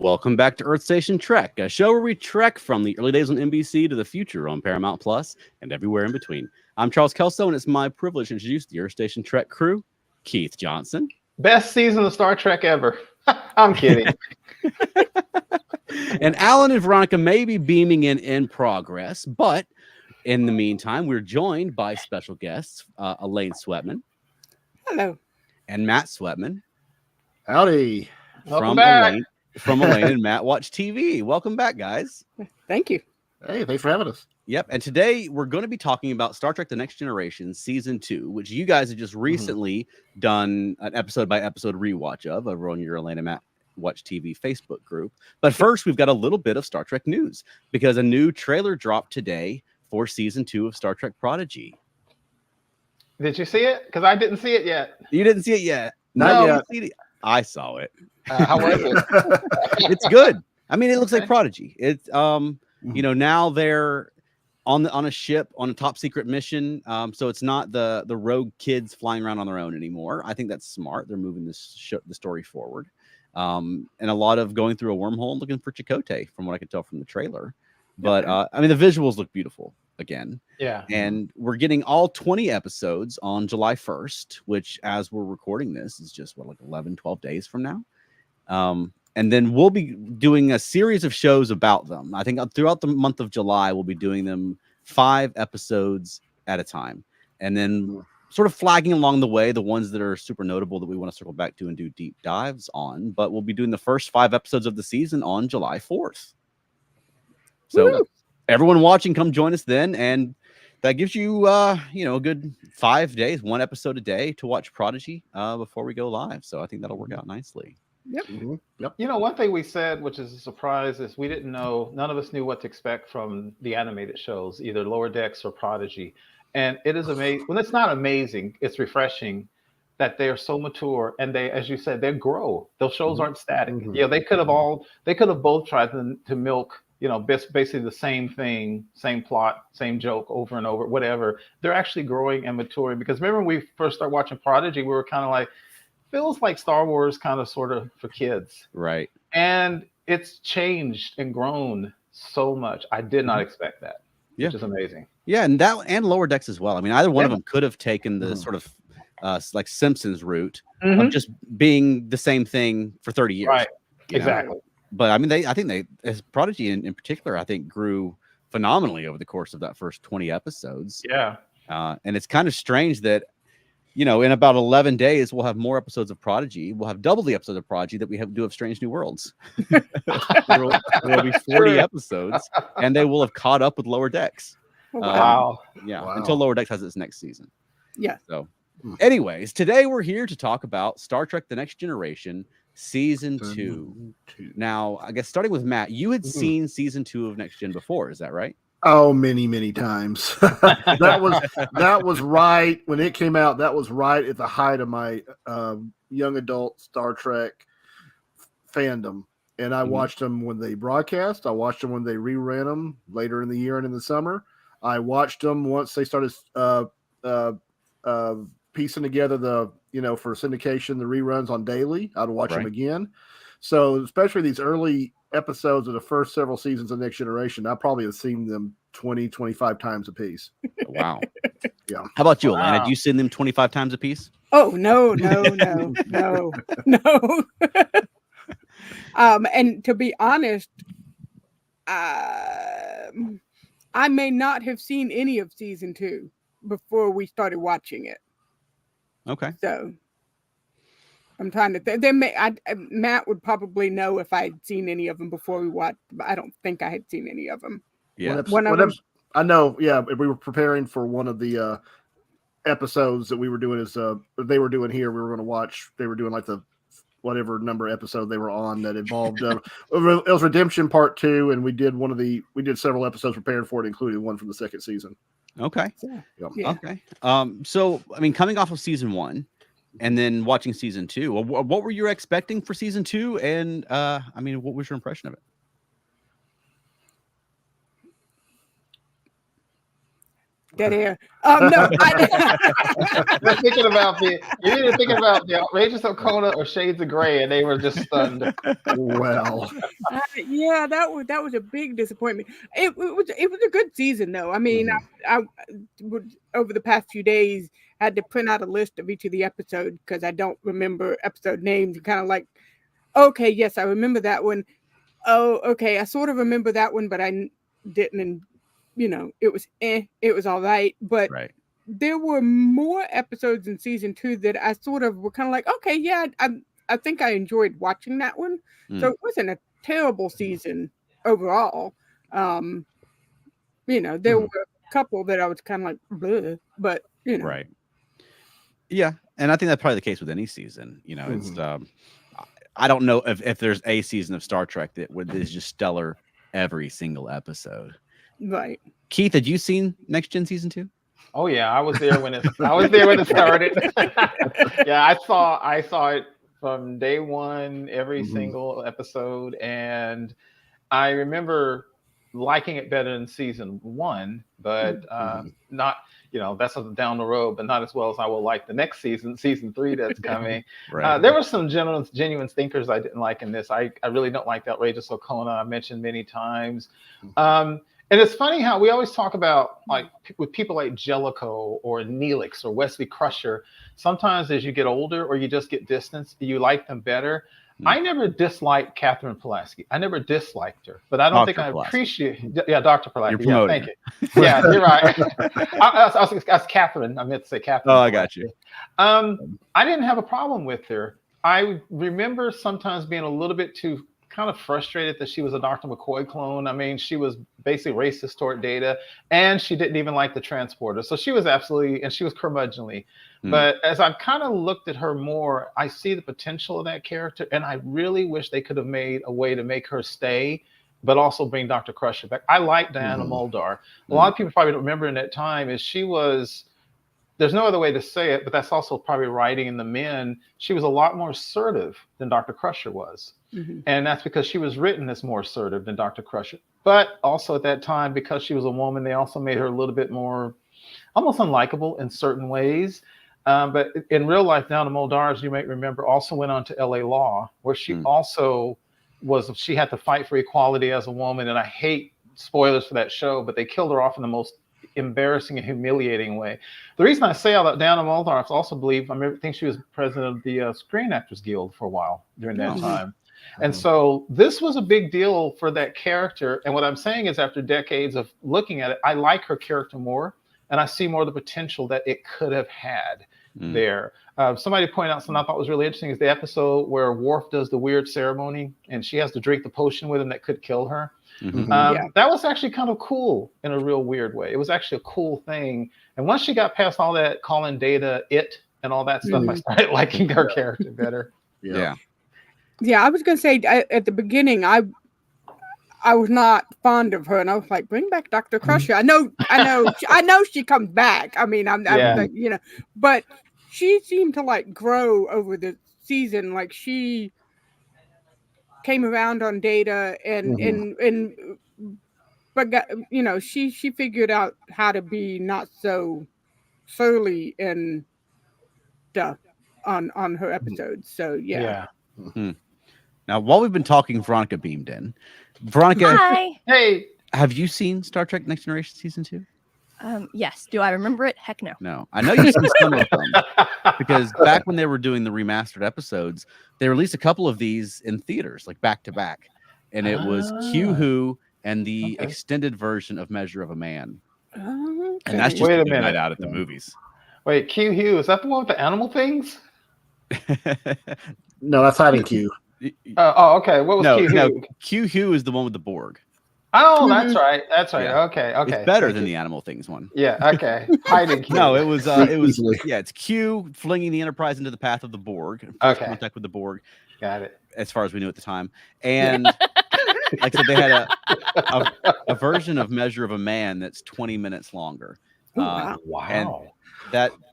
Welcome back to Earth Station Trek, a show where we trek from the early days on NBC to the future on Paramount Plus and everywhere in between. I'm Charles Kelso, and it's my privilege to introduce the Earth Station Trek crew, Keith Johnson. Best season of Star Trek ever. I'm kidding. And Alan and Veronica may be beaming in progress, but in the meantime, we're joined by special guests, Elaine Sweatman. Hello. And Matt Sweatman. Howdy. From Elaine and Matt Watch TV. Welcome back, guys. Thank you. Hey, thanks for having us. Yep. And today we're going to be talking about Star Trek: The Next Generation Season 2, which you guys have just recently done an episode by episode rewatch of over on your Elaine and Matt Watch TV Facebook group. But first, we've got a little bit of Star Trek news because a new trailer dropped today for Season 2 of Star Trek Prodigy. Did you see it? Because I didn't see it yet. You didn't see it yet? Not yet. I saw it. How was it? It's good. I mean, it looks like Prodigy. It's you know, now they're on a ship on a top secret mission. So it's not the rogue kids flying around on their own anymore. I think that's smart. They're moving the story forward. And a lot of going through a wormhole looking for Chakotay, from what I could tell from the trailer. But I mean, the visuals look beautiful again. Yeah. And we're getting all 20 episodes on July 1st, which, as we're recording this, is just like 11, 12 days from now. And then we'll be doing a series of shows about them. I think throughout the month of July, we'll be doing them 5 episodes at a time. And then sort of flagging along the way the ones that are super notable that we want to circle back to and do deep dives on. But we'll be doing the first 5 episodes of the season on July 4th. So everyone watching, come join us then. And that gives you, you know, a good 5 days, 1 episode a day to watch Prodigy before we go live. So I think that'll work out nicely. Yep. Yep. You know, one thing we said, which is a surprise, is we didn't know, none of us knew what to expect from the animated shows, either Lower Decks or Prodigy. And it is amazing. Well, it's not amazing. It's refreshing that they are so mature, and they, as you said, they grow. Those shows aren't static. Yeah, they could have both tried to milk, you know, basically the same thing, same plot, same joke over and over, whatever. They're actually growing and maturing, because remember when we first started watching Prodigy, we were kind of like, feels like Star Wars kind of sort of for kids. Right. And it's changed and grown so much. I did not expect that. Yeah. Which is amazing. Yeah, and Lower Decks as well. I mean, either one of them could have taken the sort of like Simpsons route of just being the same thing for 30 years. Right. You know? Exactly. But I mean, I think they, as Prodigy in particular, I think grew phenomenally over the course of that first 20 episodes. Yeah. And it's kind of strange that, you know, in about 11 days, we'll have more episodes of Prodigy. We'll have double the episodes of Prodigy that we do of Strange New Worlds. There'll be 40 episodes, and they will have caught up with Lower Decks. Wow. Yeah, until Lower Decks has its next season. Yeah. So, anyways, today we're here to talk about Star Trek: The Next Generation Season 2. Now, I guess starting with Matt, you had seen Season 2 of Next Gen before, is that right? Oh, many times. that was right when it came out. That was right at the height of my young adult Star Trek fandom. And I watched them when they broadcast. I watched them when they reran them later in the year and in the summer. I watched them once they started piecing together the, you know, for syndication, the reruns on daily. I'd watch them again. So especially these early episodes of the first several seasons of Next Generation, I probably have seen them 20, 25 times a piece. Wow. Yeah. How about you, Elaine? Have you seen them 25 times a piece? Oh, no. And to be honest, I may not have seen any of season 2 before we started watching it. Okay. So I'm trying to think. Matt would probably know if I had seen any of them before we watched, but I don't think I had seen any of them. Yeah. I know. Yeah. We were preparing for one of the episodes that we were doing they were doing here. We were going to watch, they were doing like the whatever number episode they were on that involved, it was Redemption Part 2. And we did several episodes preparing for it, including one from the second season. Okay. Yeah. Okay. So, I mean, coming off of season 1 and then watching season 2, what were you expecting for season 2? And, I mean, what was your impression of it? Dead air. No, They're thinking about you're either thinking about the outrageous Okona or Shades of Grey, and they were just stunned. Well, yeah, that was a big disappointment. It was a good season though. I mean, I would over the past few days had to print out a list of each of the episodes because I don't remember episode names. Kind of like, okay, yes, I remember that one. Oh, okay, I sort of remember that one, but I didn't. And it was it was all right, but there were more episodes in season 2 that I sort of were kind of like, okay, yeah, I think I enjoyed watching that one. So it wasn't a terrible season overall. There were a couple that I was kind of like, bleh, but right. Yeah, and I think that's probably the case with any season. It's I don't know if there's a season of Star Trek that is just stellar every single episode. Right. Keith, had you seen Next Gen season 2? Oh yeah, I was there when it started. Yeah, I saw it from day one, every single episode, and I remember liking it better than season 1, but not, that's down the road, but not as well as I will like the next season 3 that's coming. Right. There were some genuine thinkers I didn't like in this. I really don't like the outrageous Okona. I mentioned many times. And it's funny how we always talk about, like, with people like Jellicoe or Neelix or Wesley Crusher, sometimes as you get older or you just get distance, you like them better. I never disliked Catherine Pulaski. I never disliked her, but I don't think I appreciate. Yeah, Dr. Pulaski. Yeah, thank you. Yeah, you're right. That's Catherine. I meant to say Catherine. Oh, I got you. I didn't have a problem with her. I remember sometimes being a little bit too kind of frustrated that she was a Dr. McCoy clone. I mean, she was basically racist toward Data, and she didn't even like the transporter. So she was and she was curmudgeonly. But as I've kind of looked at her more, I see the potential of that character, and I really wish they could have made a way to make her stay, but also bring Dr. Crusher back. I like Diana Muldaur. A lot of people probably don't remember in that time is she was, there's no other way to say it, but that's also probably writing in the men. She was a lot more assertive than Dr. Crusher was. And that's because she was written as more assertive than Dr. Crusher. But also at that time, because she was a woman, they also made her a little bit more almost unlikable in certain ways. But in real life, Diana Muldaur, as you might remember, also went on to LA Law, where she also she had to fight for equality as a woman. And I hate spoilers for that show, but they killed her off in the most embarrassing and humiliating way. The reason I say all that, Diana Muldaur, I also believe, I think she was president of the Screen Actors Guild for a while during that time. And so this was a big deal for that character. And what I'm saying is, after decades of looking at it, I like her character more, and I see more of the potential that it could have had there. Somebody pointed out something I thought was really interesting is the episode where Worf does the weird ceremony and she has to drink the potion with him that could kill her. That was actually kind of cool in a real weird way. It was actually a cool thing. And once she got past all that calling Data it and all that stuff, I started liking her character better. Yeah, I was going to say at the beginning, I was not fond of her, and I was like, "Bring back Dr. Crusher." I know, she comes back. I mean, I'm like, but she seemed to like grow over the season. Like she came around on Data, but got, she figured out how to be not so surly and stuff on her episodes. So yeah. Now, while we've been talking, Veronica beamed in. Veronica, hi. Hey, have you seen Star Trek Next Generation season 2? Yes. Do I remember it? Heck no. No, I know you've seen some of them because back when they were doing the remastered episodes, they released a couple of these in theaters, like back to back, and it was Q-Who and the extended version of Measure of a Man, and that's just a night out at the movies. Wait, Q-Who, is that the one with the animal things? No, that's hiding Q. Okay. What was Q-Who? No, Q-Who is the one with the Borg. Oh, that's right. That's right. Yeah. Okay. It's better than the animal things one. Yeah. Okay. Hiding Q. No, it was it's Q flinging the Enterprise into the path of the Borg. Contact with the Borg. Got it. As far as we knew at the time, and like I said, they had a version of Measure of a Man that's 20 minutes longer. Wow. And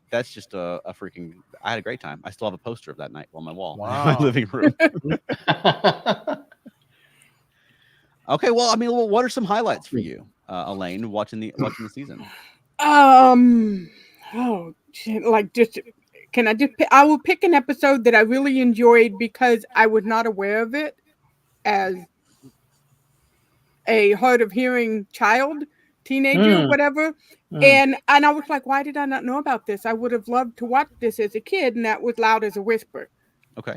that's just a freaking. I had a great time. I still have a poster of that night on my wall in my living room. Okay, well, I mean, what are some highlights for you, Elaine, watching the season? Oh, shit, like just can I just? I will pick an episode that I really enjoyed because I was not aware of it as a hard of hearing child, teenager, whatever. And I was like, why did I not know about this? I would have loved to watch this as a kid, and that was Loud as a Whisper. Okay.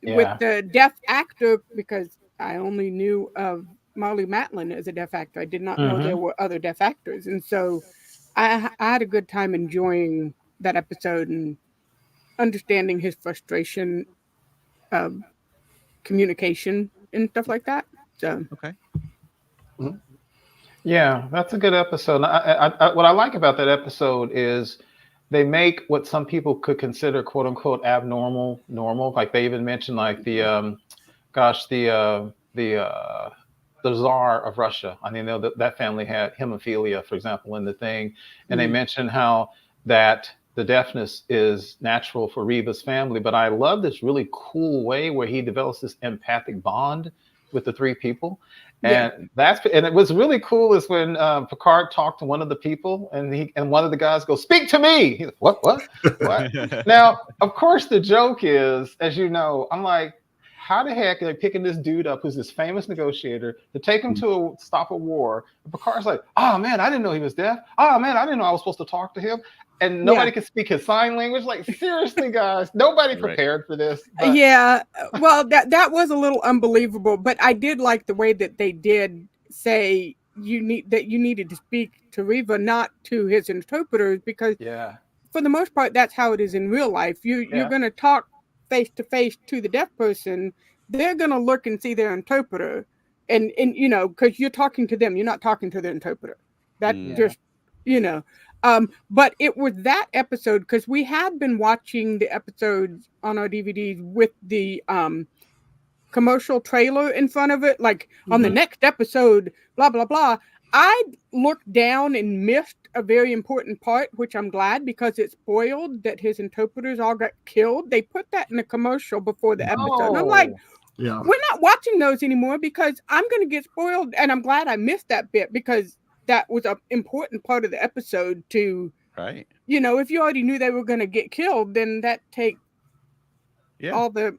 With the deaf actor, because I only knew of Marley Matlin as a deaf actor. I did not know there were other deaf actors, and so I had a good time enjoying that episode and understanding his frustration of communication and stuff like that. So Okay. Yeah, that's a good episode. What I like about that episode is they make what some people could consider "quote unquote" abnormal normal. Like they even mentioned, like the Tsar of Russia. I mean, that family had hemophilia, for example, in the thing, and they mentioned how that the deafness is natural for Reva's family. But I love this really cool way where he develops this empathic bond with the three people. And it was really cool is when Picard talked to one of the people and one of the guys goes, "Speak to me." He's like, what? Now, of course, the joke is, as you know, I'm like, how the heck are they picking this dude up who's this famous negotiator to take him to stop a war? And Picard's like, "Oh man, I didn't know he was deaf. Oh man, I didn't know I was supposed to talk to him." And nobody could speak his sign language. Like, seriously, guys, nobody prepared for this. But... Yeah, well, that was a little unbelievable, but I did like the way that they did say you needed to speak to Reva, not to his interpreters, because for the most part, that's how it is in real life. You're going to talk face to face to the deaf person. They're going to look and see their interpreter, and you know, because you're talking to them, you're not talking to the interpreter. That just, you know. But it was that episode, because we had been watching the episodes on our DVDs with the commercial trailer in front of it, like on the next episode, blah, blah, blah. I looked down and missed a very important part, which I'm glad, because it spoiled that his interpreters all got killed. They put that in a commercial before the episode. And I'm like, we're not watching those anymore because I'm going to get spoiled. And I'm glad I missed that bit, because that was an important part of the episode to, you know, if you already knew they were going to get killed, then that take all the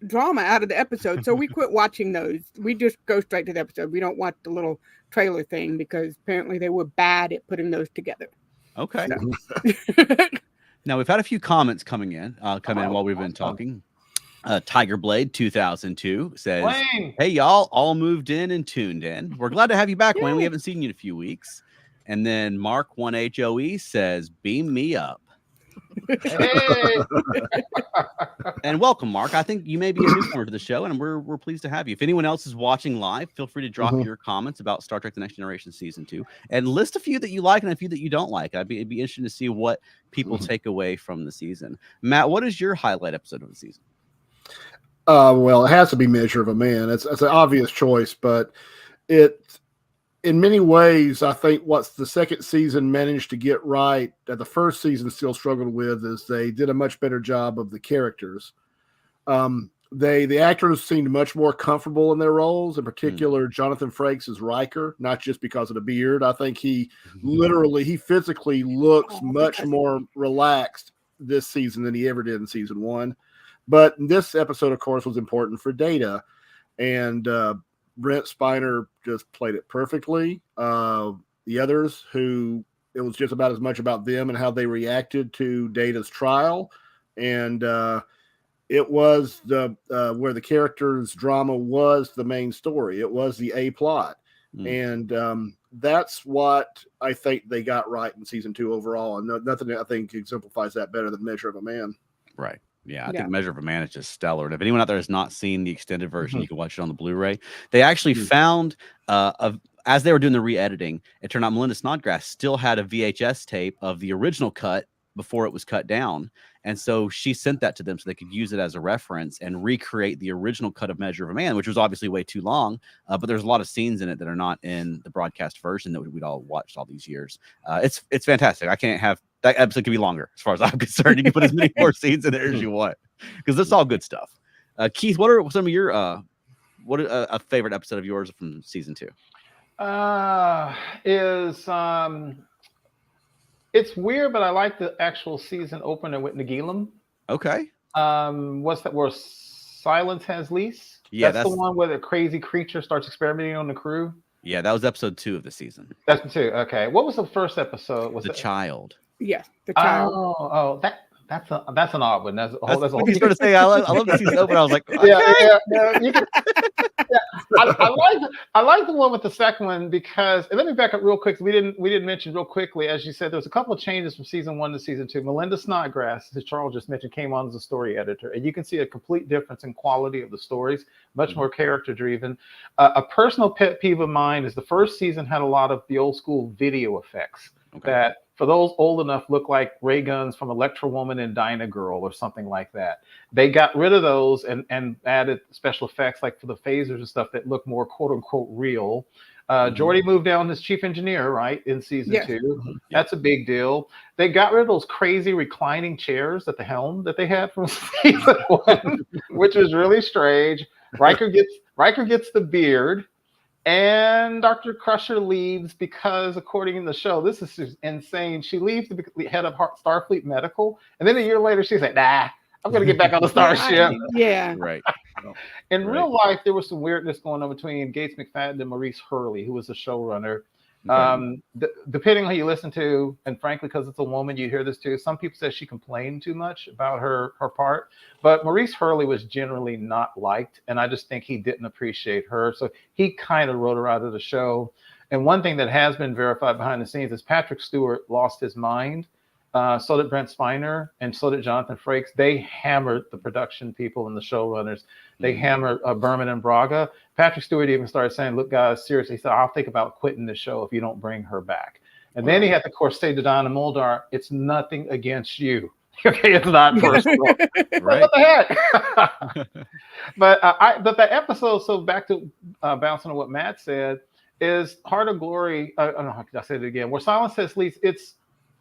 drama out of the episode. So we quit watching those. We just go straight to the episode. We don't watch the little trailer thing, because apparently they were bad at putting those together. Okay. So. Now we've had a few comments come in while we've been talking. Tiger Blade 2002 says, Wayne. "Hey y'all, all moved in and tuned in. We're glad to have you back, Wayne. We haven't seen you in a few weeks." And then Mark 1HOE says, "Beam me up." Hey. And welcome, Mark. I think you may be a newcomer to the show, and we're pleased to have you. If anyone else is watching live, feel free to drop your comments about Star Trek: The Next Generation Season 2, and list a few that you like and a few that you don't like. It'd be interesting to see what people take away from the season. Matt, what is your highlight episode of the season? Well, it has to be Measure of a Man. It's an obvious choice, but it, in many ways, I think what the second season managed to get right that the first season still struggled with is they did a much better job of the characters. The actors seemed much more comfortable in their roles. In particular, Jonathan Frakes as Riker, not just because of the beard. I think he physically looks much more relaxed this season than he ever did in season one. But this episode, of course, was important for Data, and Brent Spiner just played it perfectly. The others, it was just about as much about them and how they reacted to Data's trial, and it was where the characters' drama was the main story. It was the A plot, and that's what I think they got right in season 2 overall. And nothing I think exemplifies that better than Measure of a Man. Right. Yeah, I think Measure of a Man is just stellar. And if anyone out there has not seen the extended version, you can watch it on the Blu-ray. They actually found, as they were doing the re-editing, it turned out Melinda Snodgrass still had a VHS tape of the original cut before it was cut down. And so she sent that to them so they could use it as a reference and recreate the original cut of Measure of a Man, which was obviously way too long. But there's a lot of scenes in it that are not in the broadcast version that we'd all watched all these years. It's fantastic. I can't have that episode could be longer as far as I'm concerned. You can put as many more scenes in there as you want, because it's all good stuff. Keith, what are some of your a favorite episode of yours from season 2? Is it's weird, but I like the actual season opener with Nagilum. Okay. What's that? Where silence has lease? Yeah, that's the one where the crazy creature starts experimenting on the crew. Yeah, that was episode 2 of the season. That's 2. Okay, what was the first episode? Was the child? Yes, the child. Oh, that's an odd one. That's when you started saying I love the season opener. I was like, okay. yeah. You can, I like the one with the second one because, and let me back up real quick. We didn't mention real quickly, as you said, there was a couple of changes from season 1 to season 2. Melinda Snodgrass, as Charles just mentioned, came on as a story editor, and you can see a complete difference in quality of the stories, much more character driven. A personal pet peeve of mine is the first season had a lot of the old school video effects that, for those old enough, look like ray guns from Electra Woman and Dyna Girl or something like that. They got rid of those and added special effects like for the phasers and stuff that look more quote unquote real. Geordi moved down as chief engineer, right, in season 2. That's a big deal. They got rid of those crazy reclining chairs at the helm that they had from season 1, which was really strange. Riker gets the beard. And Dr. Crusher leaves because, according to the show, this is just insane. She leaves to be the head of Starfleet Medical. And then a year later, she's like, nah, I'm going to get back on the Starship. Yeah. Right. In real life, there was some weirdness going on between Gates McFadden and Maurice Hurley, who was the showrunner. Depending on who you listen to, and frankly, because it's a woman, you hear this too. Some people say she complained too much about her part, but Maurice Hurley was generally not liked, and I just think he didn't appreciate her, so he kind of wrote her out of the show. And one thing that has been verified behind the scenes is Patrick Stewart lost his mind. So did Brent Spiner, and so did Jonathan Frakes. They hammered the production people and the showrunners. They hammered Berman and Braga. Patrick Stewart even started saying, look, guys, seriously, he said, I'll think about quitting the show if you don't bring her back. And then he had to, of course, say to Donna Muldaur, it's nothing against you. Okay, it's not personal. Right. What the heck? But that episode, so back to bouncing on what Matt said, is Heart of Glory. I don't know how I said it again. Where silence has least,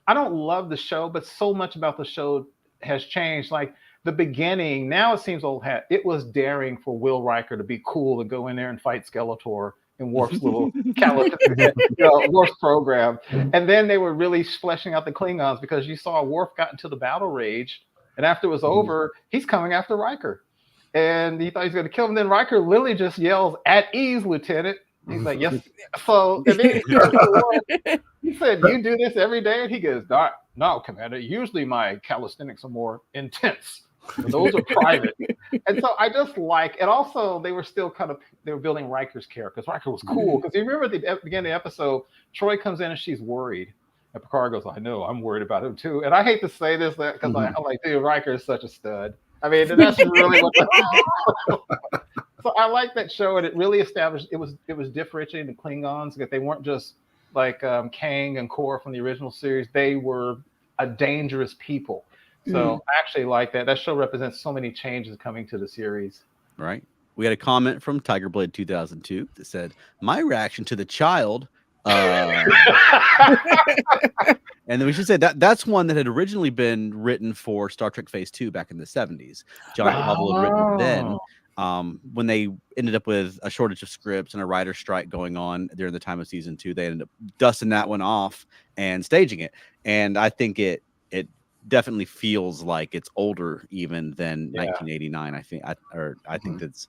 I don't love the show, but so much about the show has changed. Like the beginning, now it seems old hat. It was daring for Will Riker to be cool to go in there and fight Skeletor in Worf's little Worf's program. And then they were really fleshing out the Klingons because you saw Worf got into the battle rage, and after it was over, he's coming after Riker. And he thought he was going to kill him. Then Riker literally just yells, "At ease, Lieutenant." He's like, yes. So and then he said, you do this every day? And he goes, no, Commander. Usually my calisthenics are more intense. Those are private. And so I just like, and also they were building Riker's character because Riker was cool. Because you remember at the beginning of the episode, Troy comes in and she's worried. And Picard goes, I know, I'm worried about him too. And I hate to say this because I'm like, dude, Riker is such a stud. I mean, that's really what So I like that show, and it really established it was differentiating the Klingons, that they weren't just like Kang and Kor from the original series. They were a dangerous people. So I actually like that. That show represents so many changes coming to the series. Right. We had a comment from Tigerblade 2002 that said, my reaction to the child. And then we should say that's one that had originally been written for Star Trek Phase 2 back in the 70s. John Campbell had written it then. When they ended up with a shortage of scripts and a writer's strike going on during the time of season 2, they ended up dusting that one off and staging it. And I think it definitely feels like it's older even than 1989. I think that's.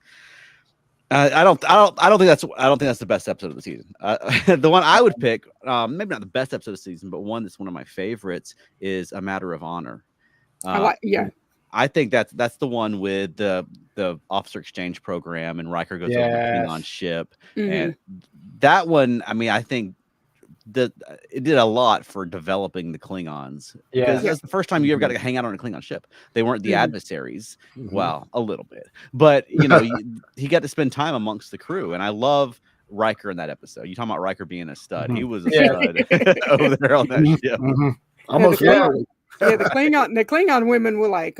I don't think that's the best episode of the season. The one I would pick, maybe not the best episode of the season, but one that's one of my favorites is A Matter of Honor. I think that's the one with the officer exchange program and Riker goes over the Klingon ship. And that one, I mean, I think that it did a lot for developing the Klingons. Because that's the first time you ever got to hang out on a Klingon ship. They weren't the adversaries. Well, a little bit. But, he got to spend time amongst the crew. And I love Riker in that episode. You talking about Riker being a stud. He was a stud over there on that ship. Almost literally. Yeah, the Klingon women were like,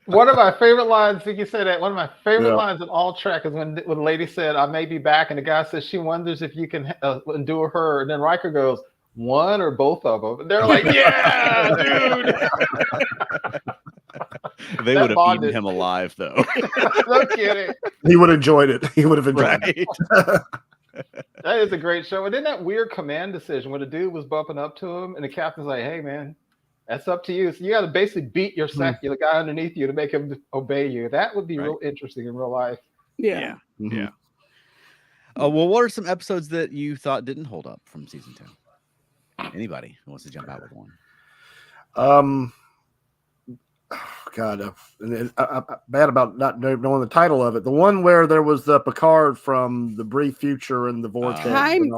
One of my favorite lines, I think you said that, one of my favorite lines in all Trek is when the lady said, I may be back, and the guy says she wonders if you can endure her, and then Riker goes, one or both of them. And they're like, yeah, dude. They That would have bonded. eaten him alive, though. No kidding. He would have enjoyed it. He would have enjoyed Right. it. That is a great show. And then that weird command decision where the dude was bumping up to him and the captain's like, hey, man, that's up to you. So you got to basically beat your the guy underneath you to make him obey you. That would be real interesting in real life. Yeah. Yeah. Well, what are some episodes that you thought didn't hold up from season 2? Anybody who wants to jump out with one? God, I'm bad about not knowing the title of it. The one where there was the Picard from the brief future and the vortex.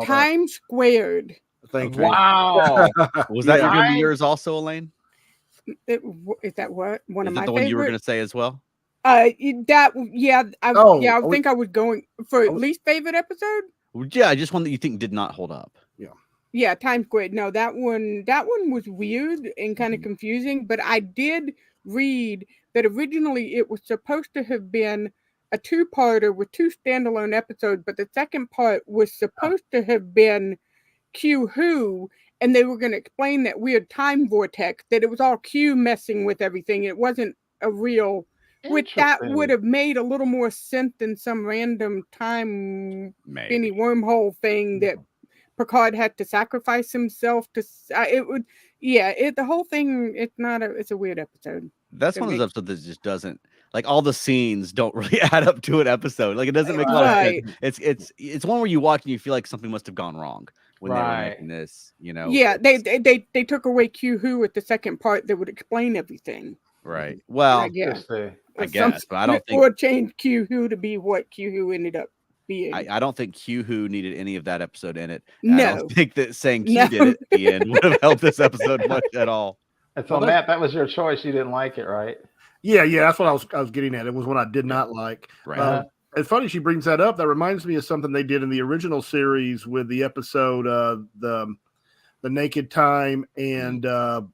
Time squared. Thank Wow. Was that going to be yours also, Elaine? Is that what one Is of that my the one you were favorite? going to say as well? I think I was going for least favorite episode. Yeah, just one that you think did not hold up. Yeah, Time Squared. No, that one was weird and kind of confusing. But I did read that originally it was supposed to have been a 2-parter with 2 standalone episodes, but the second part was supposed to have been Q Who, and they were going to explain that weird time vortex, that it was all Q messing with everything. It wasn't a real, which that would have made a little more sense than some random time spinny wormhole thing that Picard had to sacrifice himself to. It would, the whole thing. It's a weird episode. That's one of those episodes that just doesn't, like, all the scenes don't really add up to an episode. Like, it doesn't make a lot of sense. It's one where you watch and you feel like something must have gone wrong when they were making this. Yeah, they took away Q Who at the second part that would explain everything. Right. Well, I guess, but I don't think or change Q Who to be what Q Who ended up being. I don't think Q Who needed any of that episode in it. No. I don't think that saying Q did it at the end would have helped this episode much at all. And so, Matt, that was your choice. You didn't like it, right? Yeah, that's what I was getting at. It was one I did not like. Right. It's funny she brings that up. That reminds me of something they did in the original series with the episode the Naked Time and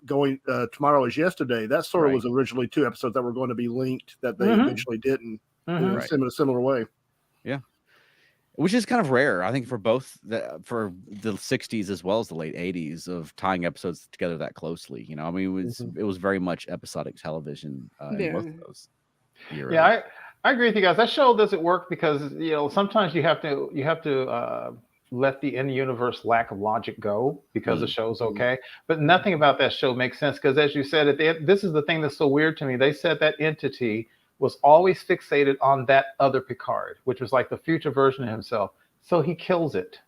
going Tomorrow Is Yesterday. That sort of was originally 2 episodes that were going to be linked that they eventually didn't in a similar way. Yeah. Which is kind of rare, I think, for both for the 60s as well as the late 80s of tying episodes together that closely. I mean, it was very much episodic television in both of those eras. Yeah, I agree with you guys. That show doesn't work because sometimes you have to let the in-universe lack of logic go because the show's okay. But nothing about that show makes sense because, as you said, this is the thing that's so weird to me. They said that entity was always fixated on that other Picard, which was like the future version of himself. So he kills it.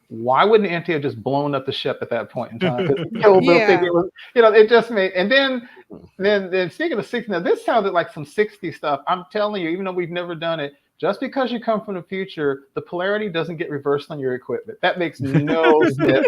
Why wouldn't the entity have just blown up the ship at that point in time? Killed the thing. It was, it just made. And then speaking of 60, now this sounded like some 60 stuff. I'm telling you, even though we've never done it, just because you come from the future, the polarity doesn't get reversed on your equipment. That makes no sense.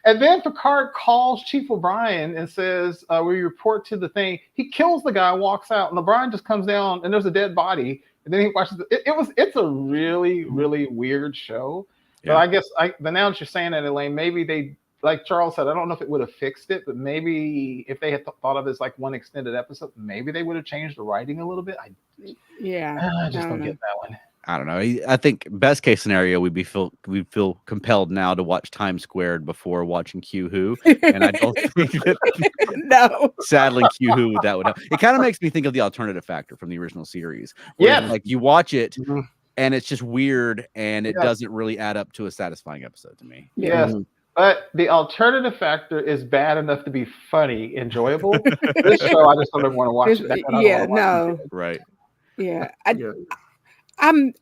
And then Picard calls Chief O'Brien and says, we report to the thing. He kills the guy, walks out, and O'Brien just comes down, and there's a dead body. And then he watches it's a really, really weird show. Yeah. But I guess but now that you're saying that, Elaine, maybe they, like Charles said, I don't know if it would have fixed it, but maybe if they had thought of it as like one extended episode, maybe they would have changed the writing a little bit. I just don't get that one. I don't know. I think best case scenario we'd feel compelled now to watch Time Squared before watching Q Who, and I don't think that sadly Q Who that would help. It kind of makes me think of the Alternative Factor from the original series. Yeah, like you watch it. And it's just weird, and it doesn't really add up to a satisfying episode to me. Yes, but the Alternative Factor is bad enough to be funny, enjoyable. This show, I just don't ever want to watch it. Right. Yeah. I'm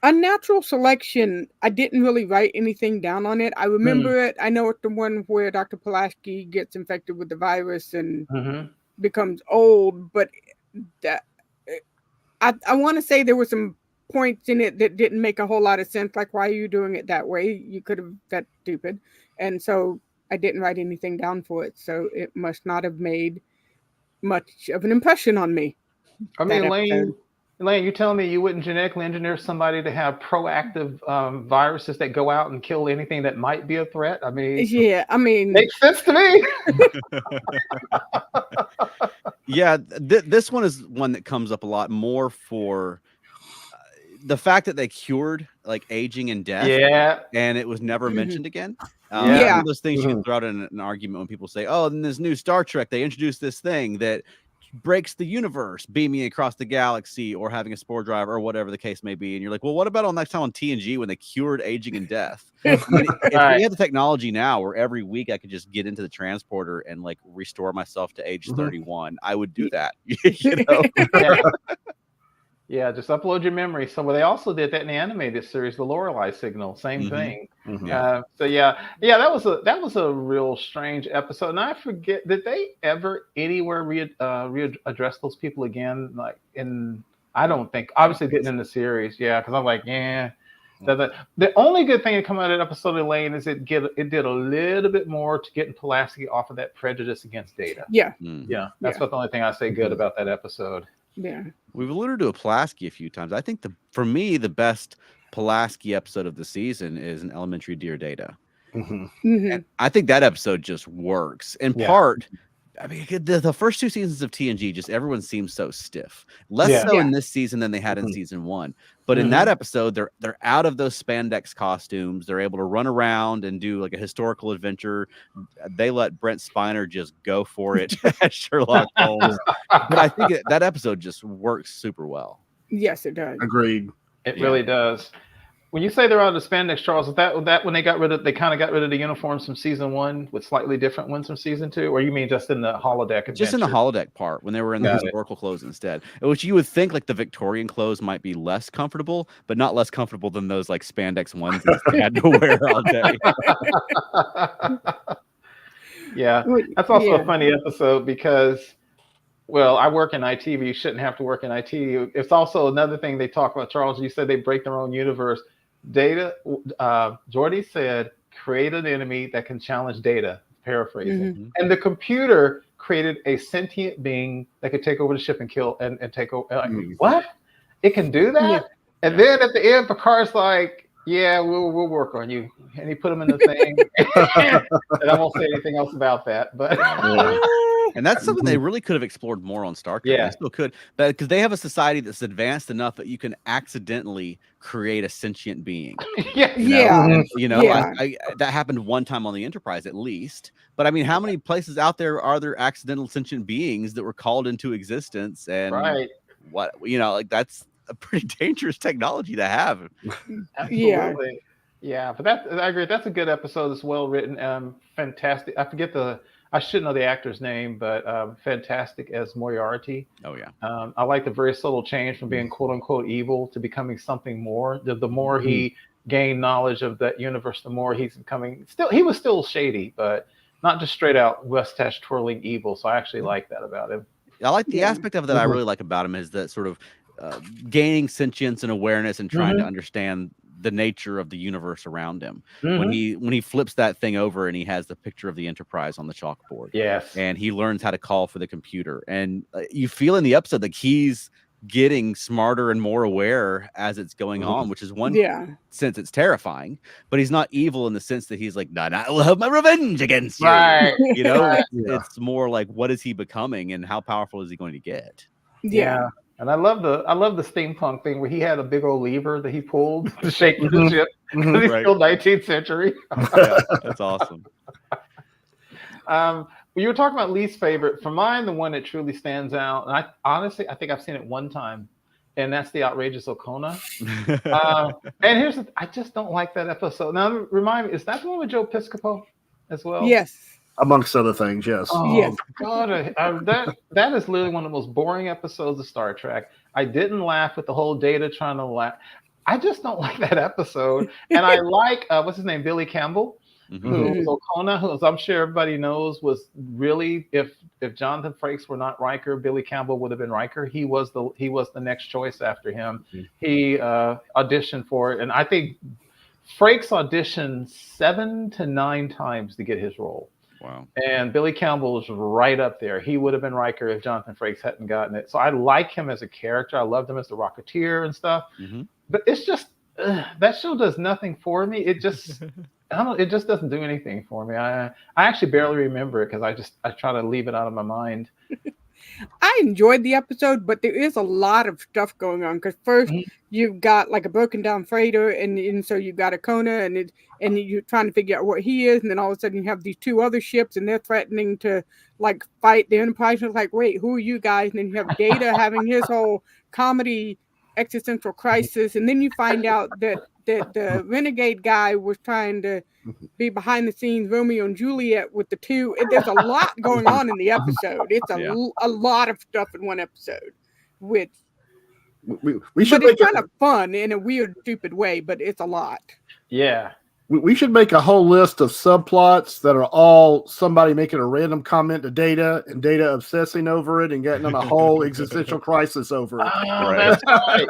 Unnatural Selection. I didn't really write anything down on it. I remember it. I know it's the one where Dr. Pulaski gets infected with the virus and becomes old, but I want to say there were some points in it that didn't make a whole lot of sense. Like, why are you doing it that way? You could have, that's stupid. And so I didn't write anything down for it. So it must not have made much of an impression on me. I mean, Elaine, you telling me you wouldn't genetically engineer somebody to have proactive viruses that go out and kill anything that might be a threat? I mean, makes sense to me. This one is one that comes up a lot more for the fact that they cured like aging and death, and it was never mentioned again. One of those things you can throw out in an argument when people say, "Oh, in this new Star Trek, they introduced this thing that breaks the universe, beaming across the galaxy, or having a spore drive, or whatever the case may be. And you're like, well, what about on next time on TNG when they cured aging and death? I mean, if we had the technology now where every week I could just get into the transporter and like restore myself to age 31, I would do that. You know? Yeah, just upload your memory. So they also did that in the animated series, the Lorelei Signal, same thing. So that was a real strange episode. And I forget, did they ever anywhere readdress those people again? Like I don't think, obviously didn't in the series. Yeah, because I'm like, yeah. The only good thing to come out of that episode, Elaine, is it did a little bit more to getting Pulaski off of that prejudice against Data. Yeah. Yeah, that's what the only thing I say good about that episode. Yeah. We've alluded to a Pulaski a few times. I think for me, the best Pulaski episode of the season is an Elementary Dear Data. And I think that episode just works in part. I mean, the first two seasons of TNG, just everyone seems so stiff. Less so in this season than they had in season 1. But in that episode, they're out of those spandex costumes. They're able to run around and do like a historical adventure. They let Brent Spiner just go for it as Sherlock Holmes. But I think that episode just works super well. Yes, it does. Agreed. It really does. When you say they're out of the spandex, Charles, is that when they kind of got rid of the uniforms from season 1 with slightly different ones from season 2, or you mean just in the holodeck adventure? Just in the holodeck part when they were in the historical clothes instead, which you would think like the Victorian clothes might be less comfortable, but not less comfortable than those like spandex ones they had to wear all day. Yeah, that's also a funny episode because, well, I work in IT, but you shouldn't have to work in IT. It's also another thing they talk about, Charles. You said they break their own universe. Data, Geordi said, create an enemy that can challenge Data, paraphrasing. And the computer created a sentient being that could take over the ship and kill and take over. What? It can do that? And then at the end, Picard's like, yeah, we'll work on you. And he put him in the thing. And I won't say anything else about that. But and that's something they really could have explored more on Star Trek. They still could, but because they have a society that's advanced enough that you can accidentally create a sentient being. That happened one time on the Enterprise at least. But I mean, how many places out there are there accidental sentient beings that were called into existence? And what, like that's a pretty dangerous technology to have. Absolutely. Yeah, but I agree. That's a good episode. It's well written. Fantastic. I should know the actor's name, but fantastic as Moriarty. Oh yeah. I like the very subtle change from being quote unquote evil to becoming something more. The more he gained knowledge of that universe, the more he's becoming. He was still shady, but not just straight out mustache twirling evil. So I actually like that about him. I like the aspect of that I really like about him is that sort of gaining sentience and awareness and trying to understand the nature of the universe around him. When he flips that thing over and he has the picture of the Enterprise on the chalkboard. Yes. And he learns how to call for the computer. And you feel in the episode like he's getting smarter and more aware as it's going on, which is one sense it's terrifying, but he's not evil in the sense that he's like, nah, I will have my revenge against you. Right. It's more like, what is he becoming and how powerful is he going to get? Yeah. And I love the steampunk thing where he had a big old lever that he pulled to shake the ship. He's still 19th century. That's awesome. You were talking about least favorite. For mine, the one that truly stands out, and I think I've seen it one time, and that's the Outrageous Okona. And I just don't like that episode. Now, remind me, is that the one with Joe Piscopo as well? Yes. Amongst other things, yes. Oh, yes. God, that is literally one of the most boring episodes of Star Trek. I didn't laugh with the whole Data trying to laugh. I just don't like that episode. And I like, what's his name, Billy Campbell, who was Okona, who, as I'm sure everybody knows, was really, if Jonathan Frakes were not Riker, Billy Campbell would have been Riker. He was the next choice after him. He auditioned for it. And I think Frakes auditioned 7 to 9 times to get his role. Wow. And Billy Campbell is right up there. He would have been Riker if Jonathan Frakes hadn't gotten it. So I like him as a character. I loved him as the Rocketeer and stuff. But it's just, that show does nothing for me. It just, it just doesn't do anything for me. I actually barely remember it because I try to leave it out of my mind. I enjoyed the episode, but there is a lot of stuff going on. Because first you've got like a broken down freighter, and so you've got a Kona, and you're trying to figure out what he is, and then all of a sudden you have these two other ships, and they're threatening to like fight the Enterprise. And it's like, wait, who are you guys? And then you have Data having his whole comedy existential crisis, and then you find out that the renegade guy was trying to be behind the scenes Romeo and Juliet with the two. There's a lot going on in the episode. It's a lot of stuff in one episode, which we should but it's kind of fun in a weird, stupid way, but it's a lot. Yeah. We should make a whole list of subplots that are all somebody making a random comment to Data and Data obsessing over it and getting on a whole existential crisis over it. Oh, that's right.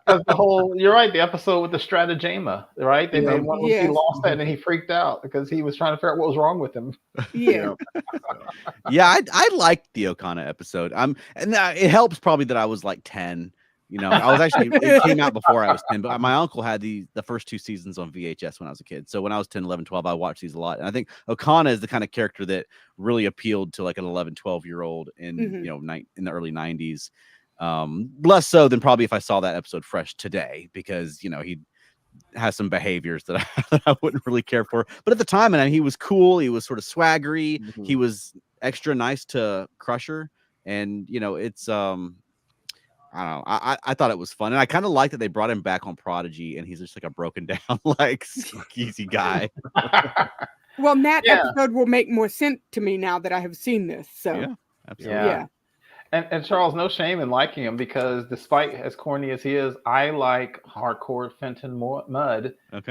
The whole, you're right. The episode with the stratagema, right? They made one when he lost that and he freaked out because he was trying to figure out what was wrong with him. Yeah. Yeah, I liked the Okana episode. And it helps probably that I was like 10. You know, I was actually, it came out before I was 10, but my uncle had the first 2 seasons on VHS when I was a kid. So when I was 10, 11, 12, I watched these a lot. And I think Okana is the kind of character that really appealed to like an 11, 12-year-old in, you know, in the early 90s. Less so than probably if I saw that episode fresh today, because, you know, he has some behaviors that I wouldn't really care for. But at the time, and he was cool. He was sort of swaggery. He was extra nice to Crusher. And, you know, it's, I don't know. I thought it was fun, and I kind of like that they brought him back on Prodigy, and he's just like a broken down, like easy guy. Well, that episode will make more sense to me now that I have seen this. So yeah, absolutely. Yeah. And Charles, no shame in liking him, because despite as corny as he is, I like hardcore Fenton Mudd as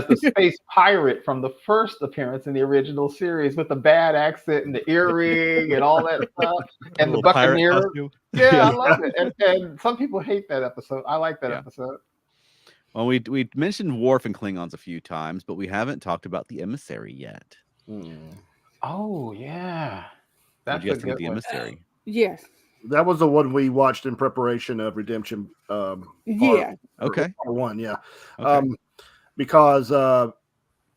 the space pirate from the first appearance in the original series, with the bad accent and the earring and all that stuff, and the Buccaneer. Yeah, I love it. And some people hate that episode. I like that episode. Well, we mentioned Worf and Klingons a few times, but we haven't talked about the Emissary yet. Oh yeah, that's a good the Emissary. Yes. That was the one we watched in preparation of Redemption. Part one, yeah. Okay. Because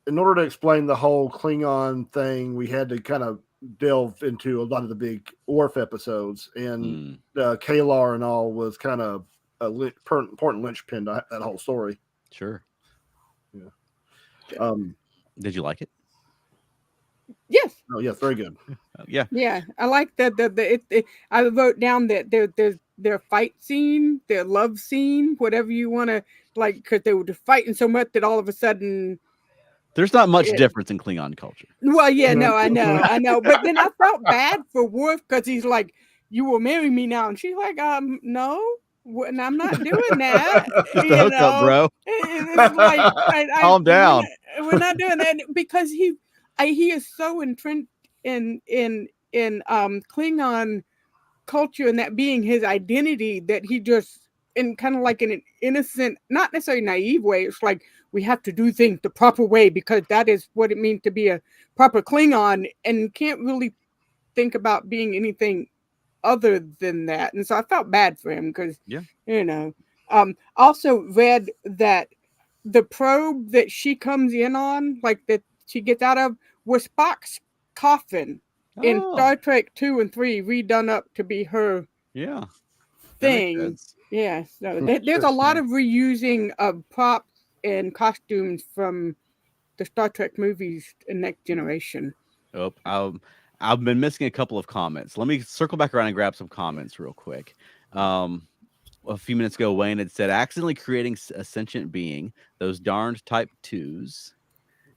in order to explain the whole Klingon thing, we had to kind of delve into a lot of the big Worf episodes, and Kalar and all was kind of a important linchpin to that whole story. Sure. Yeah. Did you like it? Yes. Oh, yes, very good. Yeah, I like that. I wrote down that their fight scene, their love scene, whatever you want to like, because they were just fighting so much that all of a sudden there's not much difference in Klingon culture. Well, yeah, no, I know, but then I felt bad for Worf because he's like, "You will marry me now," and she's like, no. And I'm not doing that. Just a hookup, bro. It's like, calm down. We're not doing that because he is so entrenched in Klingon culture and that being his identity that he just, in kind of like in an innocent, not necessarily naive way, it's like we have to do things the proper way because that is what it means to be a proper Klingon, and can't really think about being anything other than that. And so I felt bad for him because, you know, also read that the probe that she comes in on, like that she gets out of, was Spock's coffin in Star Trek 2 and 3, redone up to be her thing. Yeah, so there's a lot of reusing of props and costumes from the Star Trek movies in Next Generation. I've been missing a couple of comments. Let me circle back around and grab some comments real quick. A few minutes ago, Wayne had said, accidentally creating a sentient being, those darned type 2s.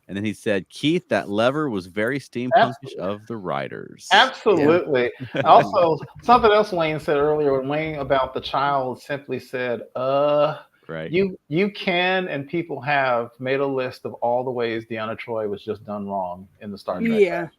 And then he said, Keith, that lever was very steampunkish of the writers. Absolutely. Yeah. Also, something else Wayne said earlier, when Wayne about the child simply said, right. You can, and people have made a list of all the ways Deanna Troi was just done wrong in the Star Trek.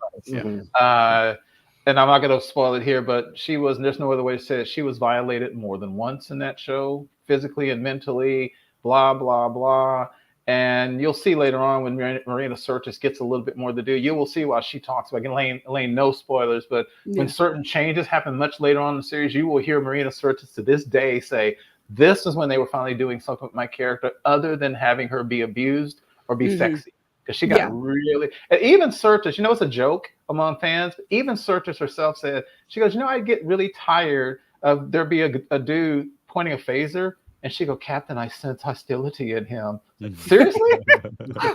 And I'm not going to spoil it here, but there's no other way to say it. She was violated more than once in that show, physically and mentally, blah, blah, blah. And you'll see later on when Marina Sirtis gets a little bit more to do, you will see while she talks about Elaine, no spoilers, but when certain changes happen much later on in the series, you will hear Marina Sirtis to this day say, this is when they were finally doing something with my character other than having her be abused or be sexy. because she got really. And even Surtis, it's a joke among fans. But even Surtis herself said, she goes, I get really tired of there be a dude pointing a phaser, and she go, Captain, I sense hostility in him. Seriously?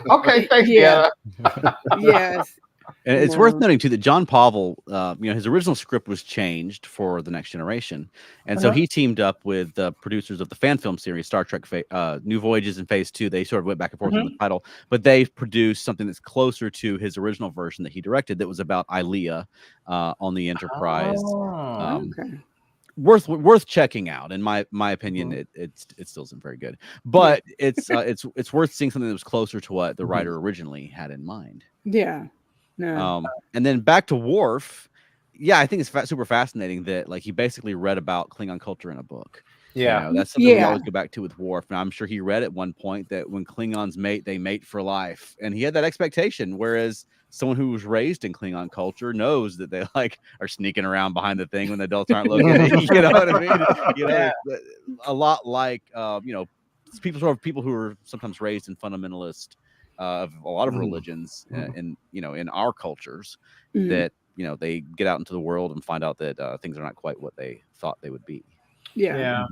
Okay, thanks, Yeah. Deanna. Yes. And it's worth noting too that John Pavel, his original script was changed for The Next Generation, and so he teamed up with the producers of the fan film series Star Trek: New Voyages and Phase 2. They sort of went back and forth on the title, but they produced something that's closer to his original version that he directed. That was about Ilea on the Enterprise. Okay. Worth checking out. In my opinion, it still isn't very good, but it's worth seeing something that was closer to what the writer originally had in mind. Yeah. No. And then back to Worf. Yeah, I think it's super fascinating that he basically read about Klingon culture in a book. Yeah, that's something we always go back to with Worf. And I'm sure he read at one point that when Klingons mate, they mate for life, and he had that expectation. Whereas someone who was raised in Klingon culture knows that they are sneaking around behind the thing when the adults aren't looking. You know what I mean? A lot like people who are sometimes raised in fundamentalist of a lot of religions in our cultures that they get out into the world and find out that things are not quite what they thought they would be. Yeah.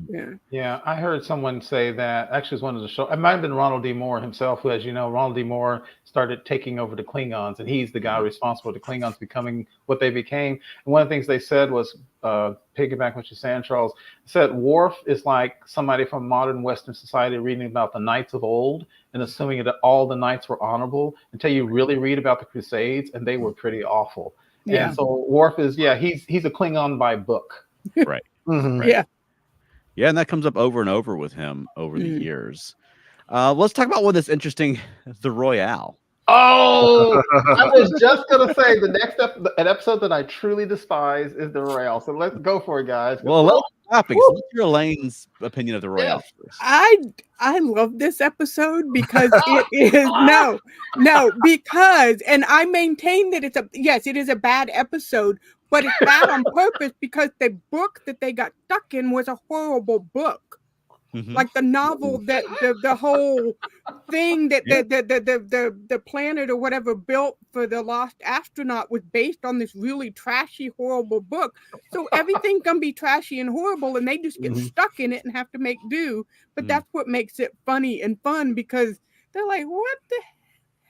I heard someone say that actually, it was one of the show. It might have been Ronald D. Moore himself, who, as you know, Ronald D. Moore started taking over the Klingons, and he's the guy responsible for the Klingons becoming what they became. And one of the things they said was, piggyback what you're saying, Charles, said Worf is like somebody from modern Western society reading about the knights of old and assuming that all the knights were honorable until you really read about the Crusades, and they were pretty awful. Yeah. And so Worf is, he's a Klingon by book. Right. Right. Yeah. Yeah, and that comes up over and over with him over the years. Let's talk about one that's interesting, the Royale. Oh, I was just going to say an episode that I truly despise is the Royale. So let's go for it, guys. Well, let's what's your Elaine's opinion of the Royale first? I love this episode because it is because, and I maintain that it is a bad episode, but it's bad on purpose because the book that they got stuck in was a horrible book. Like the novel that the whole thing that the planet or whatever built for the lost astronaut was based on this really trashy, horrible book. So everything can be trashy and horrible, and they just get stuck in it and have to make do. But that's what makes it funny and fun, because they're like, what the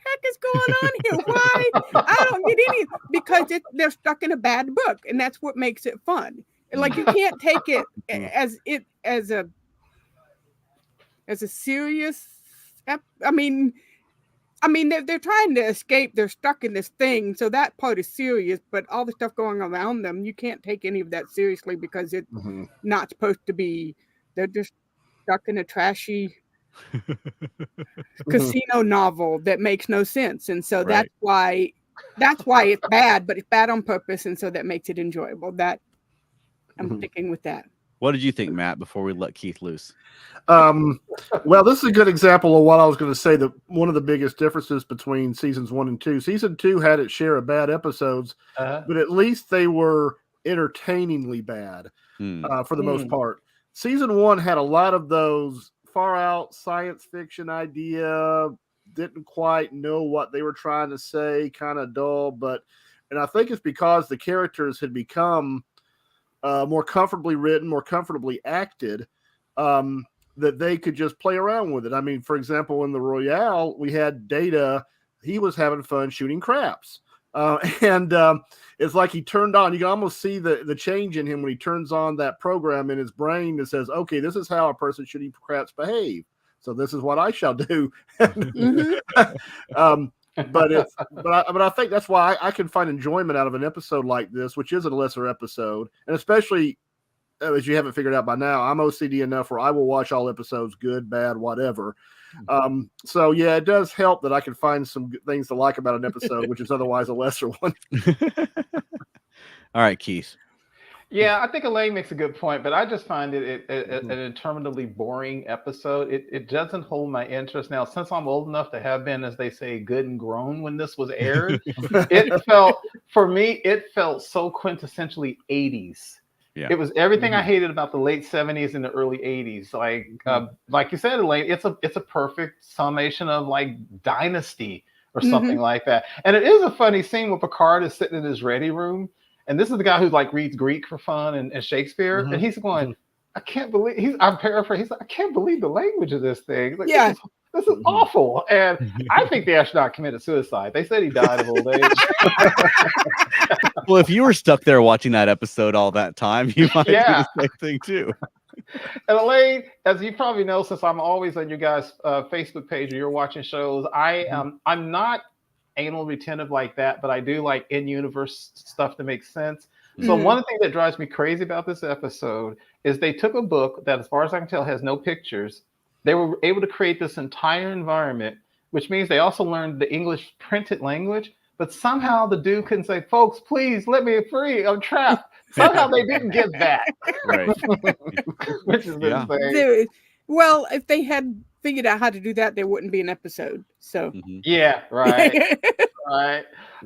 heck is going on here? Why? I don't get any, because they're stuck in a bad book, and that's what makes it fun. Like, you can't take it as a serious. I mean, they're trying to escape. They're stuck in this thing, so that part is serious. But all the stuff going around them, you can't take any of that seriously, because it's not supposed to be. They're just stuck in a trashy casino novel that makes no sense, and so that's why it's bad. But it's bad on purpose, and so that makes it enjoyable. That I'm sticking with that. What did you think, Matt, before we let Keith loose? Well, this is a good example of what I was going to say, that one of the biggest differences between seasons 1 and 2. Season 2 had its share of bad episodes, but at least they were entertainingly bad for the most part. Season 1 had a lot of those far out science fiction idea, didn't quite know what they were trying to say, kind of dull, and I think it's because the characters had become more comfortably written, more comfortably acted, that they could just play around with it. I mean, for example, in the Royale, we had Data. He was having fun shooting craps. And it's like he turned on, you can almost see the change in him when he turns on that program in his brain that says, okay, this is how a person should eat craps behave. So this is what I shall do. But I think that's why I can find enjoyment out of an episode like this, which is a lesser episode. And especially, as you haven't figured out by now, I'm OCD enough where I will watch all episodes, good, bad, whatever. So yeah, it does help that I can find some good things to like about an episode, which is otherwise a lesser one. All right, Keith. Yeah, I think Elaine makes a good point, but I just find it an interminably boring episode. It doesn't hold my interest. Now, since I'm old enough to have been, as they say, good and grown when this was aired, it felt so quintessentially 80s. Yeah. It was everything I hated about the late 70s and the early 80s. Like you said, Elaine, it's a perfect summation of like Dynasty, or something like that. And it is a funny scene where Picard is sitting in his ready room, and this is the guy who like reads Greek for fun and Shakespeare, and he's going, I can't believe I'm paraphrasing. He's like, I can't believe the language of this thing. Like, Yeah. this is awful. And I think the astronaut committed suicide. They said he died of old age. Well, if you were stuck there watching that episode all that time, you might do the same thing too. And Elaine, as you probably know, since I'm always on your guys' Facebook page or you're watching shows, I'm not anal retentive like that, but I do like in-universe stuff that makes sense. So one of the things that drives me crazy about this episode is they took a book that, as far as I can tell, has no pictures. They were able to create this entire environment, which means they also learned the English printed language, but somehow the dude couldn't say, folks, please let me free, I'm trapped. Somehow they didn't get that. Right. Which is insane. Well, if they had figured out how to do that, there wouldn't be an episode. So yeah, right. Right.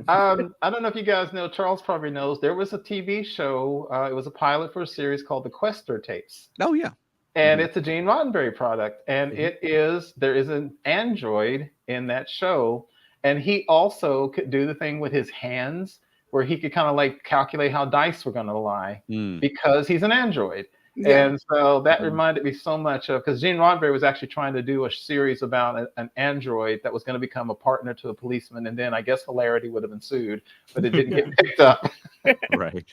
I don't know if you guys know, Charles probably knows, there was a TV show. It was a pilot for a series called The Questor Tapes. Oh, yeah. And it's a Gene Roddenberry product. And there is an android in that show. And he also could do the thing with his hands where he could kind of like calculate how dice were going to lie because he's an android. Yeah. And so that reminded me so much of, because Gene Roddenberry was actually trying to do a series about an android that was going to become a partner to a policeman. And then I guess hilarity would have ensued, but it didn't get picked up. Right.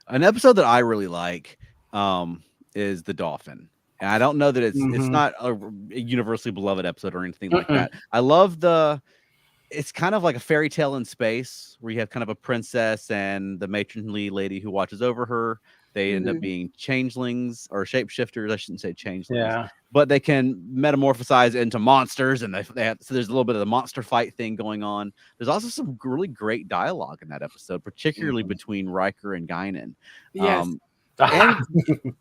An episode that I really like is The Dolphin. And I don't know that it's not a universally beloved episode or anything like that. I love it's kind of like a fairy tale in space where you have kind of a princess and the matronly lady who watches over her. They end up being changelings or shapeshifters. I shouldn't say changelings, but they can metamorphosize into monsters, and so there's a little bit of the monster fight thing going on. There's also some really great dialogue in that episode, particularly between Riker and Guinan. Yes. And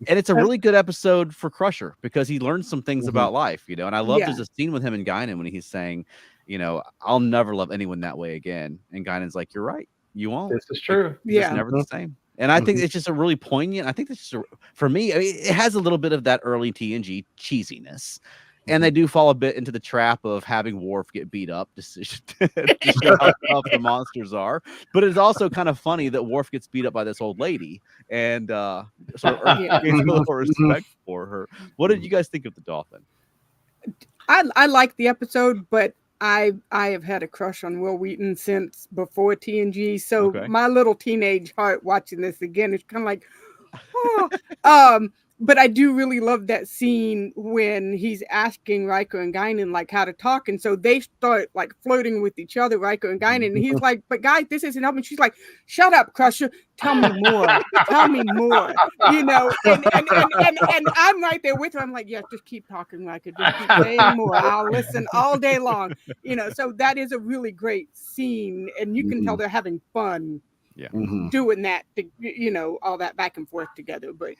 it's a really good episode for Crusher because he learns some things about life, and I love there's a scene with him and Guinan when he's saying, I'll never love anyone that way again. And Guinan's like, you're right. You won't. This is true. It's never the same. And I think it's just a really poignant. I think that's just for me. I mean, it has a little bit of that early TNG cheesiness, and they do fall a bit into the trap of having Worf get beat up to show how tough the monsters are. But it's also kind of funny that Worf gets beat up by this old lady, and so gains a little respect for her. What did you guys think of The Dolphin? I like the episode, but I have had a crush on Will Wheaton since before TNG. So my little teenage heart watching this again is kind of like, but I do really love that scene when he's asking Riker and Guinan like how to talk, and so they start like flirting with each other, Riker and Guinan, and he's like, "But guys, this isn't helping." She's like, "Shut up, Crusher! Tell me more. Tell me more." And I'm right there with her. I'm like, "Yeah, just keep talking, Riker. Just keep saying more. I'll listen all day long." So that is a really great scene, and you can tell they're having fun. Yeah, doing that, all that back and forth together. But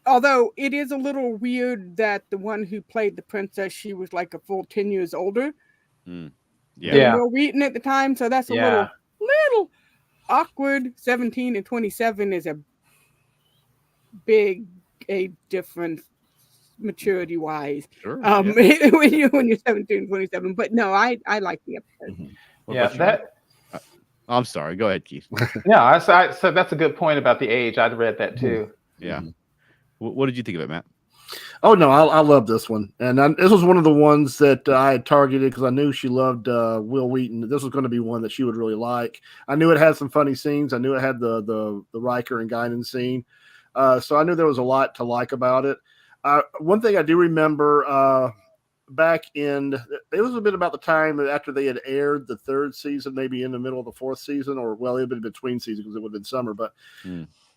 although it is a little weird that the one who played the princess, she was like a full 10 years older. than Will Wheaton at the time, so that's a little awkward. 17 and 27 is a big age difference. Maturity wise, when you're 17, 27, but no, I like the episode. I'm sorry. Go ahead, Keith. I said that's a good point about the age. I'd read that too. Yeah. What did you think of it, Matt? Oh no, I love this one, and this was one of the ones that I had targeted because I knew she loved Will Wheaton. This was going to be one that she would really like. I knew it had some funny scenes. I knew it had the Riker and Guinan scene, so I knew there was a lot to like about it. One thing I do remember back it was a bit about the time after they had aired the third season, maybe in the middle of the fourth season, or it had been between seasons because it would have been summer. But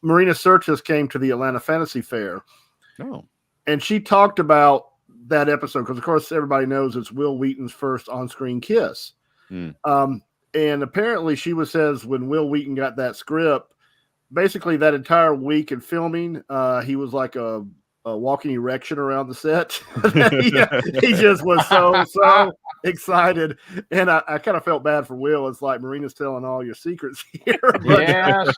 Marina Sirtis came to the Atlanta Fantasy Fair. Oh. And she talked about that episode because, of course, everybody knows it's Will Wheaton's first on-screen kiss. And apparently she says when Will Wheaton got that script, basically that entire week in filming, he was like a walking erection around the set. He just was so excited, and I kind of felt bad for Will. It's like Marina's telling all your secrets here. Yeah,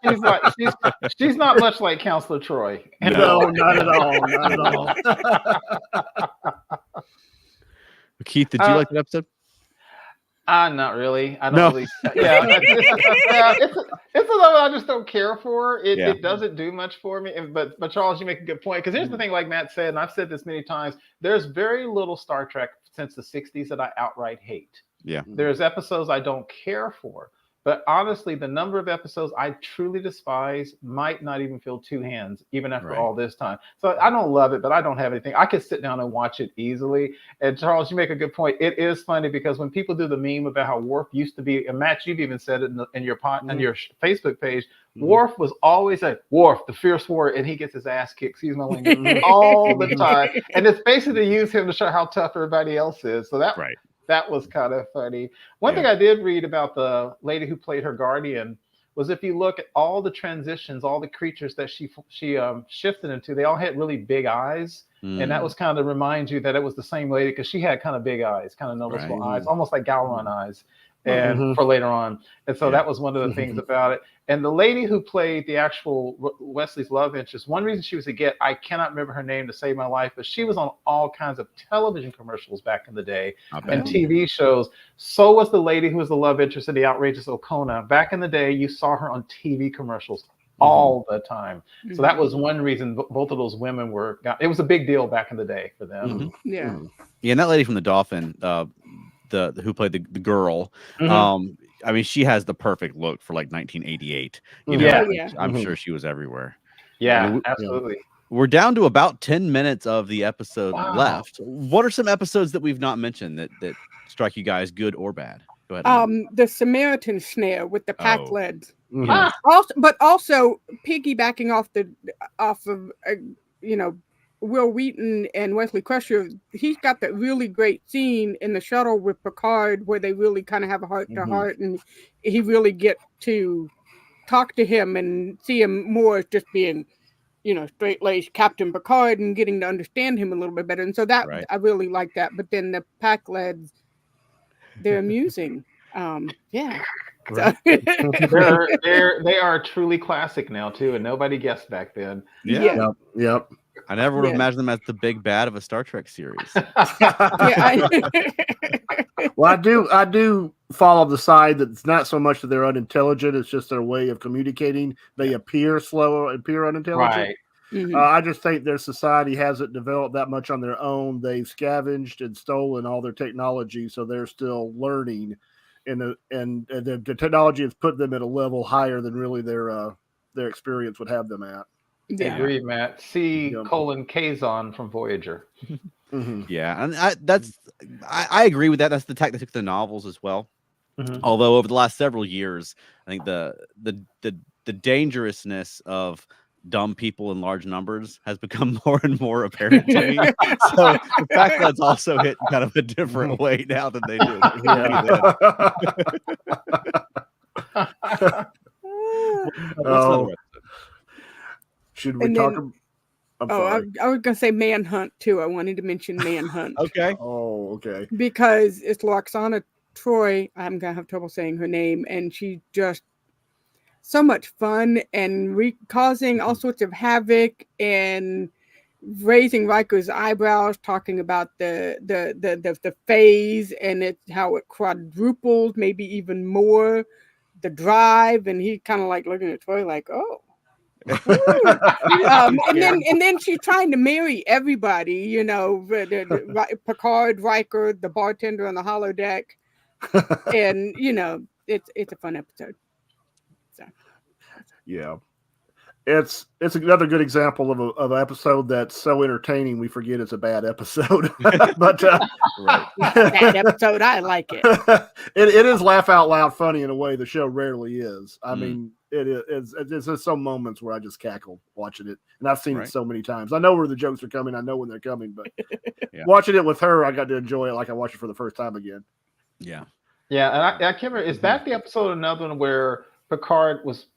she's not much like Counselor Troy. No, not at all. Not at all. Keith, did you like that episode? Not really. I don't really. Yeah, it's a level I just don't care for. It doesn't do much for me. But Charles, you make a good point, because here's the thing. Like Matt said, and I've said this many times, there's very little Star Trek since the '60s that I outright hate. Yeah, there's episodes I don't care for. But honestly, the number of episodes I truly despise might not even fill two hands, even after all this time. So I don't love it, but I don't have anything. I could sit down and watch it easily. And Charles, you make a good point. It is funny because when people do the meme about how Worf used to be, and Matt, you've even said it in your Facebook page, Worf was always like, Worf, the fierce warrior, and he gets his ass kicked seasonally all the time. And it's basically to use him to show how tough everybody else is. So that was kind of funny. One thing I did read about the lady who played her guardian was, if you look at all the transitions, all the creatures that she shifted into, they all had really big eyes. And that was kind of to remind you that it was the same lady, because she had kind of big eyes, kind of noticeable eyes, almost like Gowron eyes, and for later on. And so that was one of the things about it. And the lady who played the actual Wesley's love interest, one reason she was a get, I cannot remember her name to save my life, but she was on all kinds of television commercials back in the day and TV shows. So was the lady who was the love interest in the Outrageous Okona. Back in the day, you saw her on TV commercials all the time. So that was one reason both of those women it was a big deal back in the day for them. Yeah, and that lady from the Dolphin, who played the girl, I mean, she has the perfect look for like 1988. You know, I'm sure she was everywhere. Yeah, I mean, absolutely. We're down to about 10 minutes of the episode left. What are some episodes that we've not mentioned that strike you guys good or bad? Go ahead. The Samaritan snare with the pack leads. Yes. Also piggybacking off of Will Wheaton and Wesley Crusher, he's got that really great scene in the shuttle with Picard where they really kind of have a heart-to-heart, and he really get to talk to him and see him more as just being, straight-laced Captain Picard, and getting to understand him a little bit better. And so that I really like that. But then the pack lads, they're amusing. Right. They are truly classic now too, and nobody guessed back then. Yep. I never would have imagined them as the big bad of a Star Trek series. Well, I do follow the side that it's not so much that they're unintelligent; it's just their way of communicating. They appear slow, appear unintelligent. Right. I just think their society hasn't developed that much on their own. They've scavenged and stolen all their technology, so they're still learning. And the technology has put them at a level higher than really their experience would have them at. Yeah. Agreed, Matt. See Kazon from Voyager. Yeah, and I agree with that. That's the tactic of the novels as well. Although over the last several years, I think the dangerousness of dumb people in large numbers has become more and more apparent to me. So the fact that it's also hit kind of a different way now than they did. Should we talk? I was gonna say Manhunt too. I wanted to mention Manhunt. Okay. Oh, okay. Because it's Loxana Troy. I'm gonna have trouble saying her name, and she just so much fun and causing all sorts of havoc and raising Riker's eyebrows, talking about the phase and how it quadrupled, maybe even more, the drive, and he kind of like looking at Troy like, oh. and then she's trying to marry everybody, Picard, Riker, the bartender on the holodeck, and it's a fun episode. So. Yeah, it's another good example of an episode that's so entertaining we forget it's a bad episode. But bad episode, I like it. It is laugh out loud funny in a way the show rarely is. I mean, it's just some moments where I just cackle watching it, and I've seen it so many times. I know where the jokes are coming. I know when they're coming, but watching it with her, I got to enjoy it like I watched it for the first time again. Yeah, and I can't remember. Is that the episode? Another one where Picard was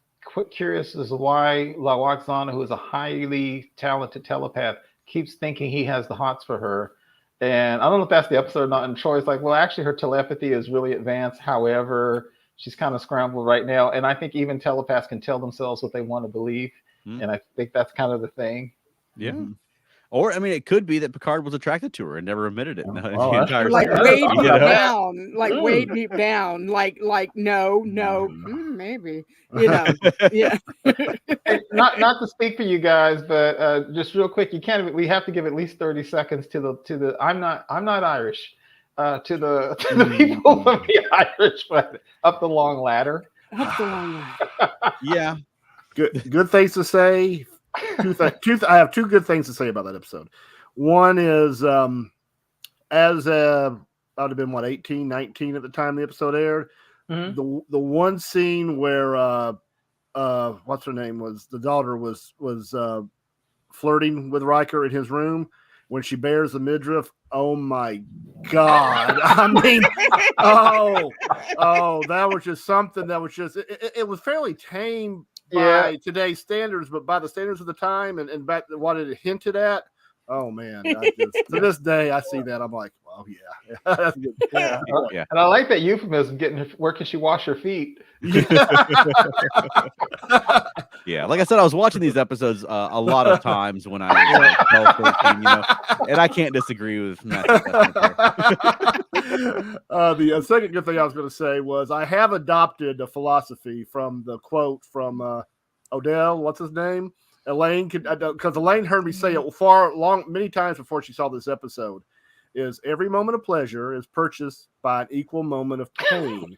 curious as to why Loxana, who is a highly talented telepath, keeps thinking he has the hots for her, And I don't know if that's the episode or not. And Troy's like, well, actually, her telepathy is really advanced. However, she's kind of scrambled right now. And I think even telepaths can tell themselves what they want to believe. And I think that's kind of the thing. Yeah. Or, I mean, it could be that Picard was attracted to her and never admitted it. Oh, Like series. way You deep know? down, like way deep down, like no, maybe, you know, yeah. Hey, not to speak for you guys, but just real quick, we have to give at least 30 seconds to the I'm not Irish, to the people from the Irish, but up the long ladder. Up the long ladder. Yeah. Good things to say. I have two good things to say about that episode. One is, as I would have been 18, 19 at the time the episode aired. The one scene where what's her name was the daughter was flirting with Riker in his room when she bears the midriff. Oh my God! I mean, oh, that was just something that was just it was fairly tame by today's standards, but by the standards of the time and back what it hinted at. Oh man, to this day I see that I'm like, well, yeah, that's good. Yeah. And I like that euphemism. Where can she wash her feet? Yeah, like I said, I was watching these episodes a lot of times when I was 12, 13, and I can't disagree with Matt. The second good thing I was going to say was I have adopted a philosophy from the quote from Odell, what's his name? Elaine, because Elaine heard me say it many times before she saw this episode, is every moment of pleasure is purchased by an equal moment of pain.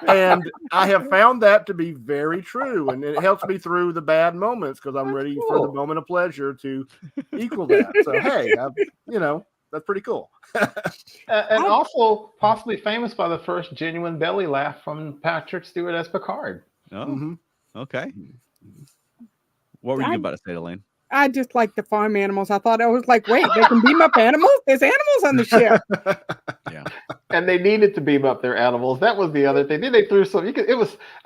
And I have found that to be very true. And it helps me through the bad moments because I'm ready for the moment of pleasure to equal that. So, hey, that's pretty cool. And also possibly famous by the first genuine belly laugh from Patrick Stewart as Picard. Oh, okay. What were you about to say, Elaine? I just like the farm animals. I thought I was like, wait, they can beam up animals? There's animals on the ship. Yeah. And they needed to beam up their animals. That was the other thing. Then they threw some. I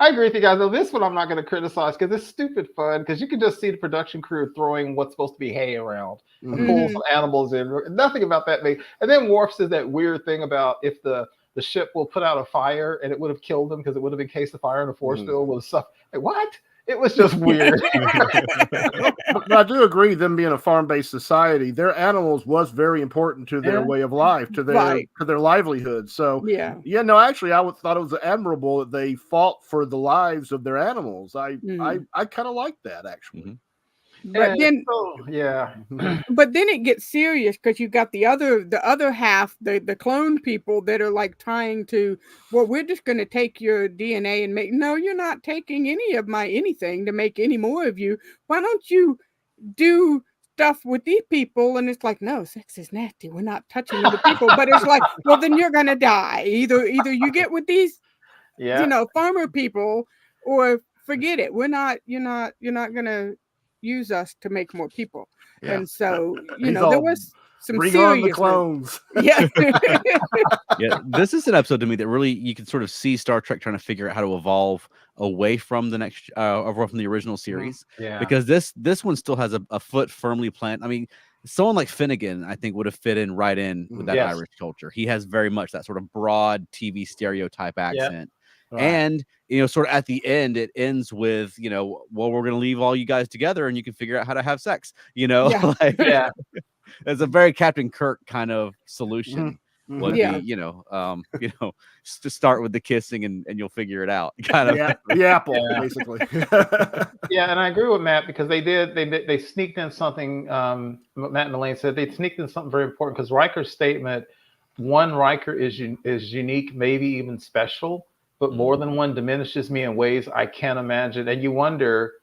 agree with you guys. Though this one I'm not going to criticize because it's stupid fun. Because you can just see the production crew throwing what's supposed to be hay around and pull some animals in. Nothing about that made. And then Worf says that weird thing about if the ship will put out a fire and it would have killed them because it would have encased the fire in a force field with stuff. Like, what? It was just weird. But I do agree, them being a farm-based society, their animals was very important to their way of life, to their livelihood. So actually, I thought it was admirable that they fought for the lives of their animals. I kind of like that actually. But then, but then it gets serious because you got the other half, the clone people that are like trying to, well, we're just going to take your DNA and no, you're not taking any of my anything to make any more of you. Why don't you do stuff with these people? And it's like, no, sex is nasty. We're not touching other people. But it's like, well, then you're going to die. Either you get with these, farmer people, or forget it. You're not going to use us to make more people. And so there was some bring serious on the clones. This is an episode to me that really you can sort of see Star Trek trying to figure out how to evolve away from the original series, because this one still has a foot firmly planted. I mean, someone like Finnegan I think would have fit in right in with that Irish culture. He has very much that sort of broad TV stereotype accent. And sort of at the end, it ends with, well, we're going to leave all you guys together and you can figure out how to have sex, It's a very Captain Kirk kind of solution. Would be, to start with the kissing and you'll figure it out. Kind of the apple, basically. And I agree with Matt because they sneaked in something. Matt and Elaine said they sneaked in something very important because Riker's statement, one Riker is unique, maybe even special. But more than one diminishes me in ways I can't imagine. And you wonder,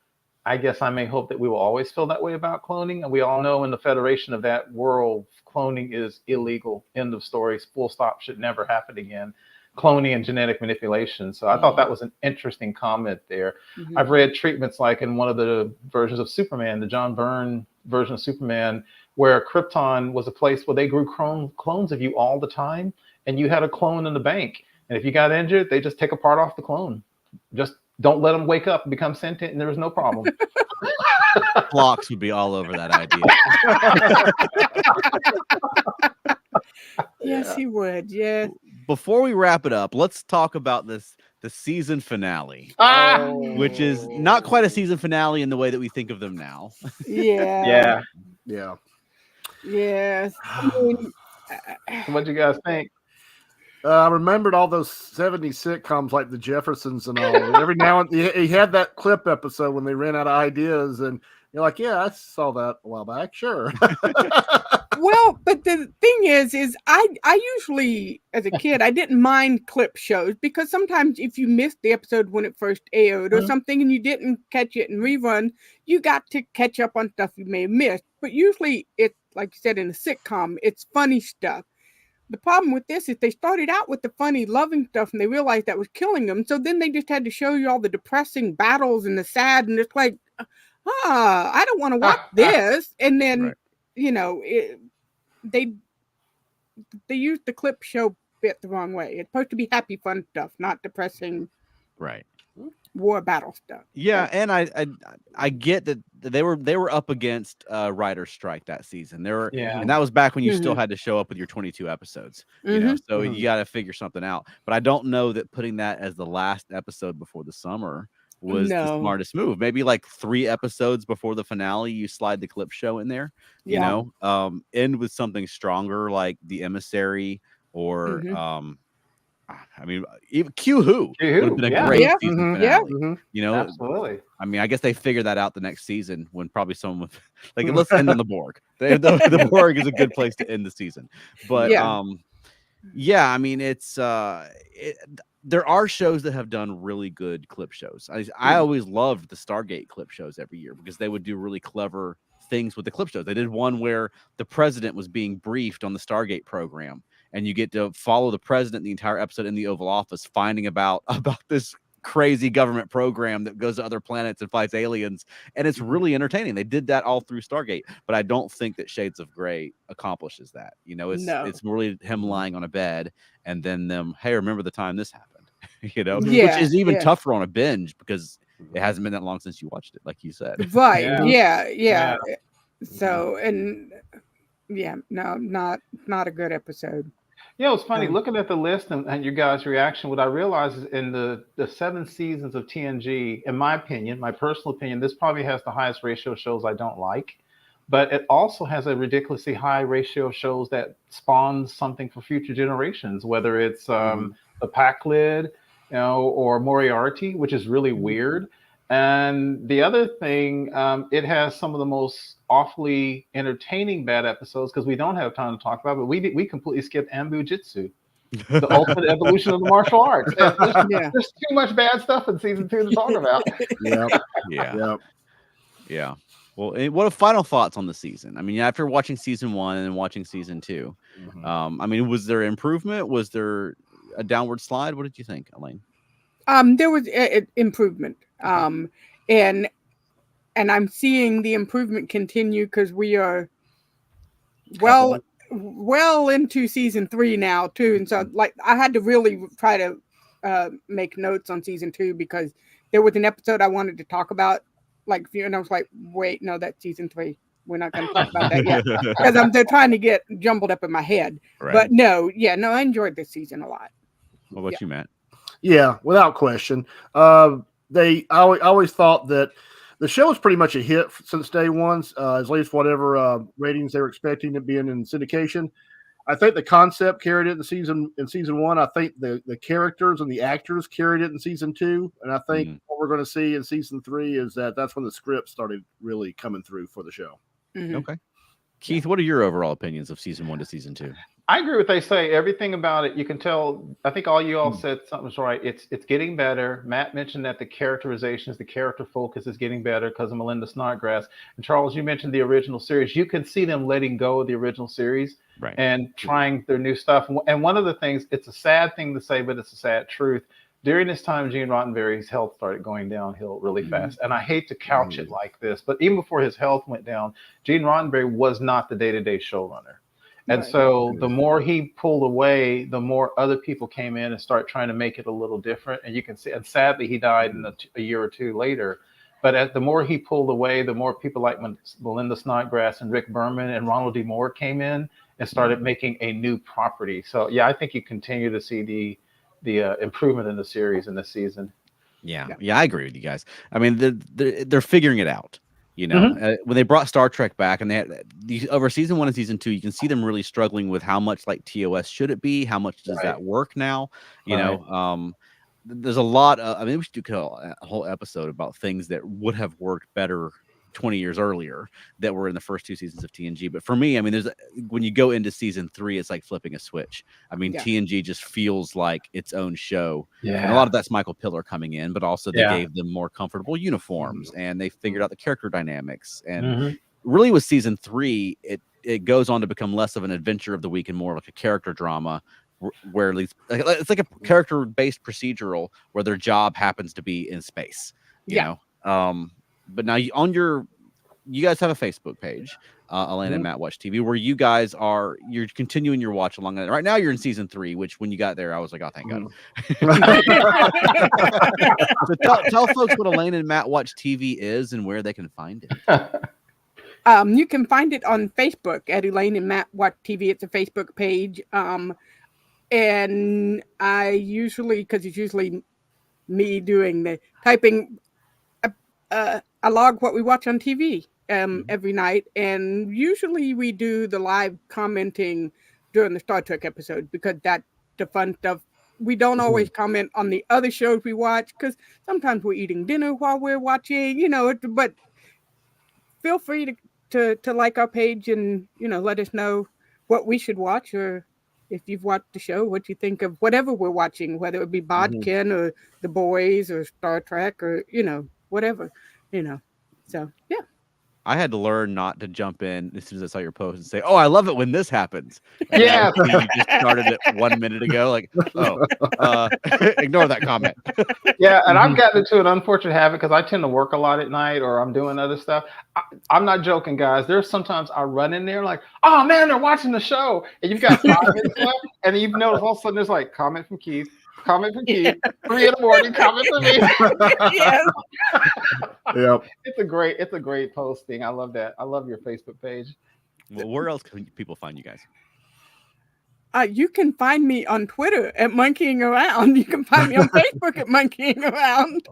I guess I may hope that we will always feel that way about cloning. And we all know in the Federation of that world, cloning is illegal. End of story. Full stop. Should never happen again. Cloning and genetic manipulation. So I thought that was an interesting comment there. I've read treatments like in one of the versions of Superman, the John Byrne version of Superman, where Krypton was a place where they grew clones of you all the time. And you had a clone in the bank. And if you got injured, they just take a part off the clone. Just don't let them wake up and become sentient, and there was no problem. Blocks would be all over that idea. Yes, he would. Yes. Before we wrap it up, let's talk about the season finale, which is not quite a season finale in the way that we think of them now. Yeah. Yeah. Yeah. Yes. I mean, What do you guys think? I remembered all those 70s sitcoms like The Jeffersons and all. Every now and he had that clip episode when they ran out of ideas, and you're like, yeah, I saw that a while back. Sure. well, but the thing is I usually, as a kid, I didn't mind clip shows because sometimes if you missed the episode when it first aired or something and you didn't catch it in rerun, you got to catch up on stuff you may have missed. But usually it's, like you said, in a sitcom, it's funny stuff. The problem with this is they started out with the funny, loving stuff, and they realized that was killing them. So then they just had to show you all the depressing battles and the sad, and it's like, I don't want to watch this. And then, you know, they used the clip show bit the wrong way. It's supposed to be happy, fun stuff, not depressing, Right. war battle stuff. Yeah, and I get that they were up against writer's strike that season. And that was back when you still had to show up with your 22 episodes. You know, so you got to figure something out. But I don't know that putting that as the last episode before the summer was the smartest move. Maybe like 3 episodes before the finale, you slide the clip show in there. You know, end with something stronger like The Emissary or I mean, even Q-Who would have been a great season finale. You know, absolutely. I mean, I guess they figured that out the next season when probably someone would, like, let's end on the Borg. The Borg is a good place to end the season. But yeah, I mean, it's there are shows that have done really good clip shows. I always loved the Stargate clip shows every year because they would do really clever things with the clip shows. They did one where the president was being briefed on the Stargate program, and you get to follow the president the entire episode in the Oval Office, finding about this crazy government program that goes to other planets and fights aliens, and it's really entertaining. They did that all through Stargate, but I don't think that Shades of Grey accomplishes that. You know, it's really him lying on a bed and then them, hey, remember the time this happened? You know, which is even tougher on a binge because it hasn't been that long since you watched it, like you said. Right. Yeah. So, and no, not a good episode. Yeah, it's funny looking at the list and your guys' reaction. What I realized is in the 7 seasons of TNG, in my opinion, my personal opinion, this probably has the highest ratio of shows I don't like, but it also has a ridiculously high ratio of shows that spawns something for future generations, whether it's the Paklid, you know, or Moriarty, which is really weird. And the other thing, it has some of the most awfully entertaining bad episodes because we don't have time to talk about, but we completely skipped Ambu Jitsu, the ultimate evolution of the martial arts. There's too much bad stuff in season 2 to talk about. Yeah. Well, what are final thoughts on the season? I mean, after watching season 1 and watching season 2, I mean, was there improvement? Was there a downward slide? What did you think, Elaine? There was improvement. And I'm seeing the improvement continue because we are well into season 3 now too. And so like I had to really try to make notes on season 2 because there was an episode I wanted to talk about, like, and I was like, wait, no, that's season 3. We're not going to talk about that yet because they're trying to get jumbled up in my head. Right. But I enjoyed this season a lot. What about you, Matt? Yeah, without question. I always thought that the show was pretty much a hit since day one, at least whatever ratings they were expecting it being in syndication. I think the concept carried it in season 1. I think the characters and the actors carried it in season 2. And I think what we're going to see in season 3 is that's when the script started really coming through for the show. Okay. Keith, what are your overall opinions of season 1 to season 2? I agree with what they say. Everything about it, you can tell. I think all you all said something's right. It's getting better. Matt mentioned that the characterizations, the character focus is getting better because of Melinda Snodgrass. And Charles, you mentioned the original series. You can see them letting go of the original series and trying their new stuff. And one of the things, it's a sad thing to say, but it's a sad truth. During this time, Gene Roddenberry's health started going downhill really fast. And I hate to couch it like this, but even before his health went down, Gene Roddenberry was not the day-to-day showrunner. And so the more he pulled away, the more other people came in and started trying to make it a little different. And you can see, and sadly, he died in a year or 2 later. But the more he pulled away, the more people like Melinda Snodgrass and Rick Berman and Ronald D. Moore came in and started making a new property. So yeah, I think you continue to see the improvement in the series in this season. Yeah, I agree with you guys. I mean, they're figuring it out. You know, when they brought Star Trek back, and they had over season 1 and season 2, you can see them really struggling with how much like TOS should it be, how much does that work now. You know, there's a lot of. I mean, we should do a whole episode about things that would have worked better 20 years earlier that were in the first 2 seasons of TNG. But for me, I mean, when you go into season 3, it's like flipping a switch. I mean, TNG just feels like its own show. And a lot of that's Michael Piller coming in, but also they gave them more comfortable uniforms and they figured out the character dynamics. And really with season 3, it goes on to become less of an adventure of the week and more like a character drama, where at least it's like a character-based procedural where their job happens to be in space. You know? But now you guys have a Facebook page, Elaine and Matt Watch TV, where you're continuing your watch along. Right now you're in season 3, which when you got there, I was like, oh, thank God. So tell folks what Elaine and Matt Watch TV is and where they can find it. You can find it on Facebook at Elaine and Matt Watch TV. It's a Facebook page. And I usually, because it's usually me doing the typing, I log what we watch on TV every night, and usually we do the live commenting during the Star Trek episode because that's the fun stuff. We don't always comment on the other shows we watch because sometimes we're eating dinner while we're watching, you know. But feel free to like our page and, you know, let us know what we should watch, or if you've watched the show, what you think of whatever we're watching, whether it be Bodkin or The Boys or Star Trek or, you know, whatever, you know. So yeah, I had to learn not to jump in as soon as I saw your post and say, "Oh, I love it when this happens." And Yeah, you just started it 1 minute ago. Like, ignore that comment. Yeah, and I've gotten into an unfortunate habit because I tend to work a lot at night or I'm doing other stuff. I'm not joking, guys. There's sometimes I run in there like, "Oh man, they're watching the show," and you've got 5 minutes left, and then you've noticed all of a sudden there's like comment from Keith. Comment from Keith. 3 in the morning. Comment from me. yes. Yep. It's a great posting. I love that. I love your Facebook page. Well, where else can people find you guys? You can find me on Twitter at Monkeying Around. You can find me on Facebook at Monkeying Around.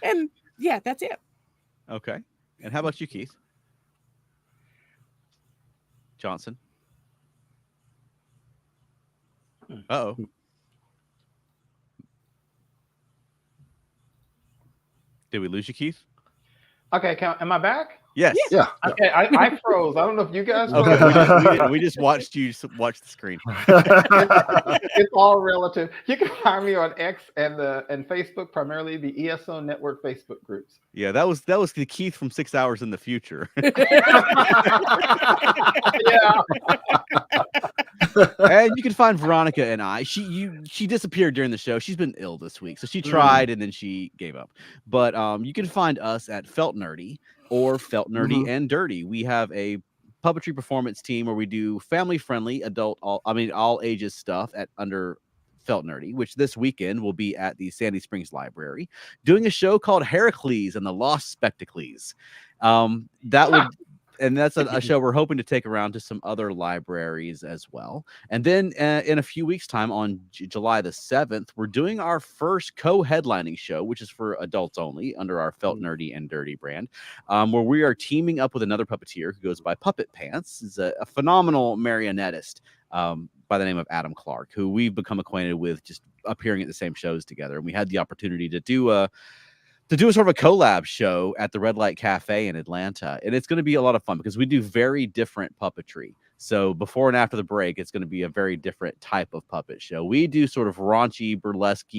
and yeah, that's it. Okay. And how about you, Keith Johnson? Uh-oh. Did we lose you, Keith? Okay, am I back? Yes. Yeah. Okay, I froze. I don't know if you guys froze. Okay. we just watched you watch the screen. It's all relative. You can find me on X and Facebook, primarily the ESO Network Facebook groups. Yeah, that was the Keith from 6 Hours in the Future. Yeah. And you can find Veronica and I. She disappeared during the show. She's been ill this week, so she tried and then she gave up. But you can find us at Felt Nerdy or Felt Nerdy and Dirty. We have a puppetry performance team where we do family-friendly adult, all ages stuff under Felt Nerdy, which this weekend will be at the Sandy Springs Library doing a show called Heracles and the Lost Spectacles. And that's a show we're hoping to take around to some other libraries as well. And then in a few weeks' time, on July the 7th, we're doing our first co-headlining show, which is for adults only under our Felt Nerdy and Dirty brand, where we are teaming up with another puppeteer who goes by Puppet Pants. He's a phenomenal marionettist by the name of Adam Clark, who we've become acquainted with just appearing at the same shows together. And we had the opportunity to do a sort of a collab show at the Red Light Cafe in Atlanta. And it's going to be a lot of fun because we do very different puppetry. So before and after the break, it's going to be a very different type of puppet show. We do sort of raunchy, burlesque,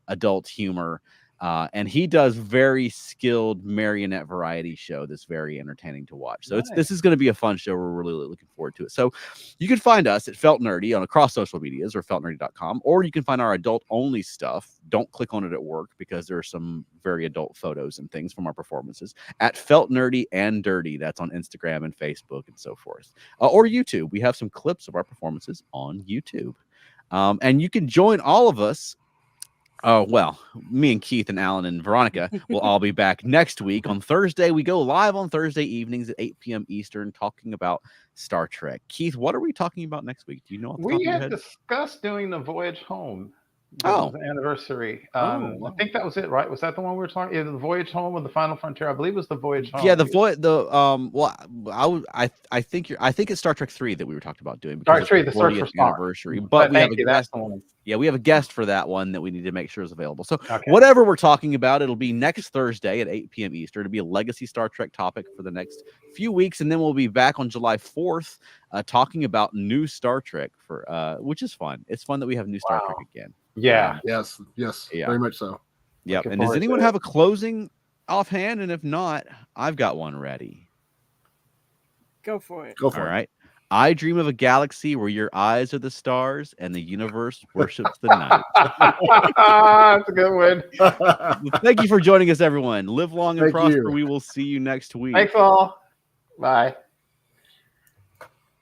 adult humor. And he does very skilled marionette variety show that's very entertaining to watch. So this is going to be a fun show. We're really looking forward to it. So you can find us at Felt Nerdy across social medias or feltnerdy.com, or you can find our adult only stuff. Don't click on it at work because there are some very adult photos and things from our performances at Felt Nerdy and Dirty. That's on Instagram and Facebook and so forth, or YouTube. We have some clips of our performances on YouTube. And you can join all of us Oh, well, me and Keith and Alan and Veronica will all be back next week on Thursday. We go live on Thursday evenings at 8 p.m. Eastern talking about Star Trek. Keith, what are we talking about next week? Do you know off the top of We your had head? discussed doing the voyage home. Oh. The anniversary. wow. I think that was it, right? Was that the one we were talking? Either the voyage home or the final frontier? I believe it was the voyage home. Yeah, well, I think it's Star Trek 3 that we were talking about doing Star because Trek 3, it's the search for 40th Spock. anniversary. But we have a That's guest. the one. Yeah, we have a guest for that one that we need to make sure is available. So Okay. whatever we're talking about, it'll be next Thursday at 8 p.m. Eastern. It'll be a legacy Star Trek topic for the next few weeks, and then we'll be back on July 4th talking about new Star Trek for which is fun. It's fun that we have new Star Trek again. Yeah. Yes, very much so. Yep. Looking And does forward to anyone it. have a closing offhand? And if not, I've got one ready. Go for it. Go for All it. right. I dream of a galaxy where your eyes are the stars and the universe worships the night. That's a good one. Thank you for joining us, everyone. Live long and Thank prosper. you. We will see you next week. Thanks all. Bye.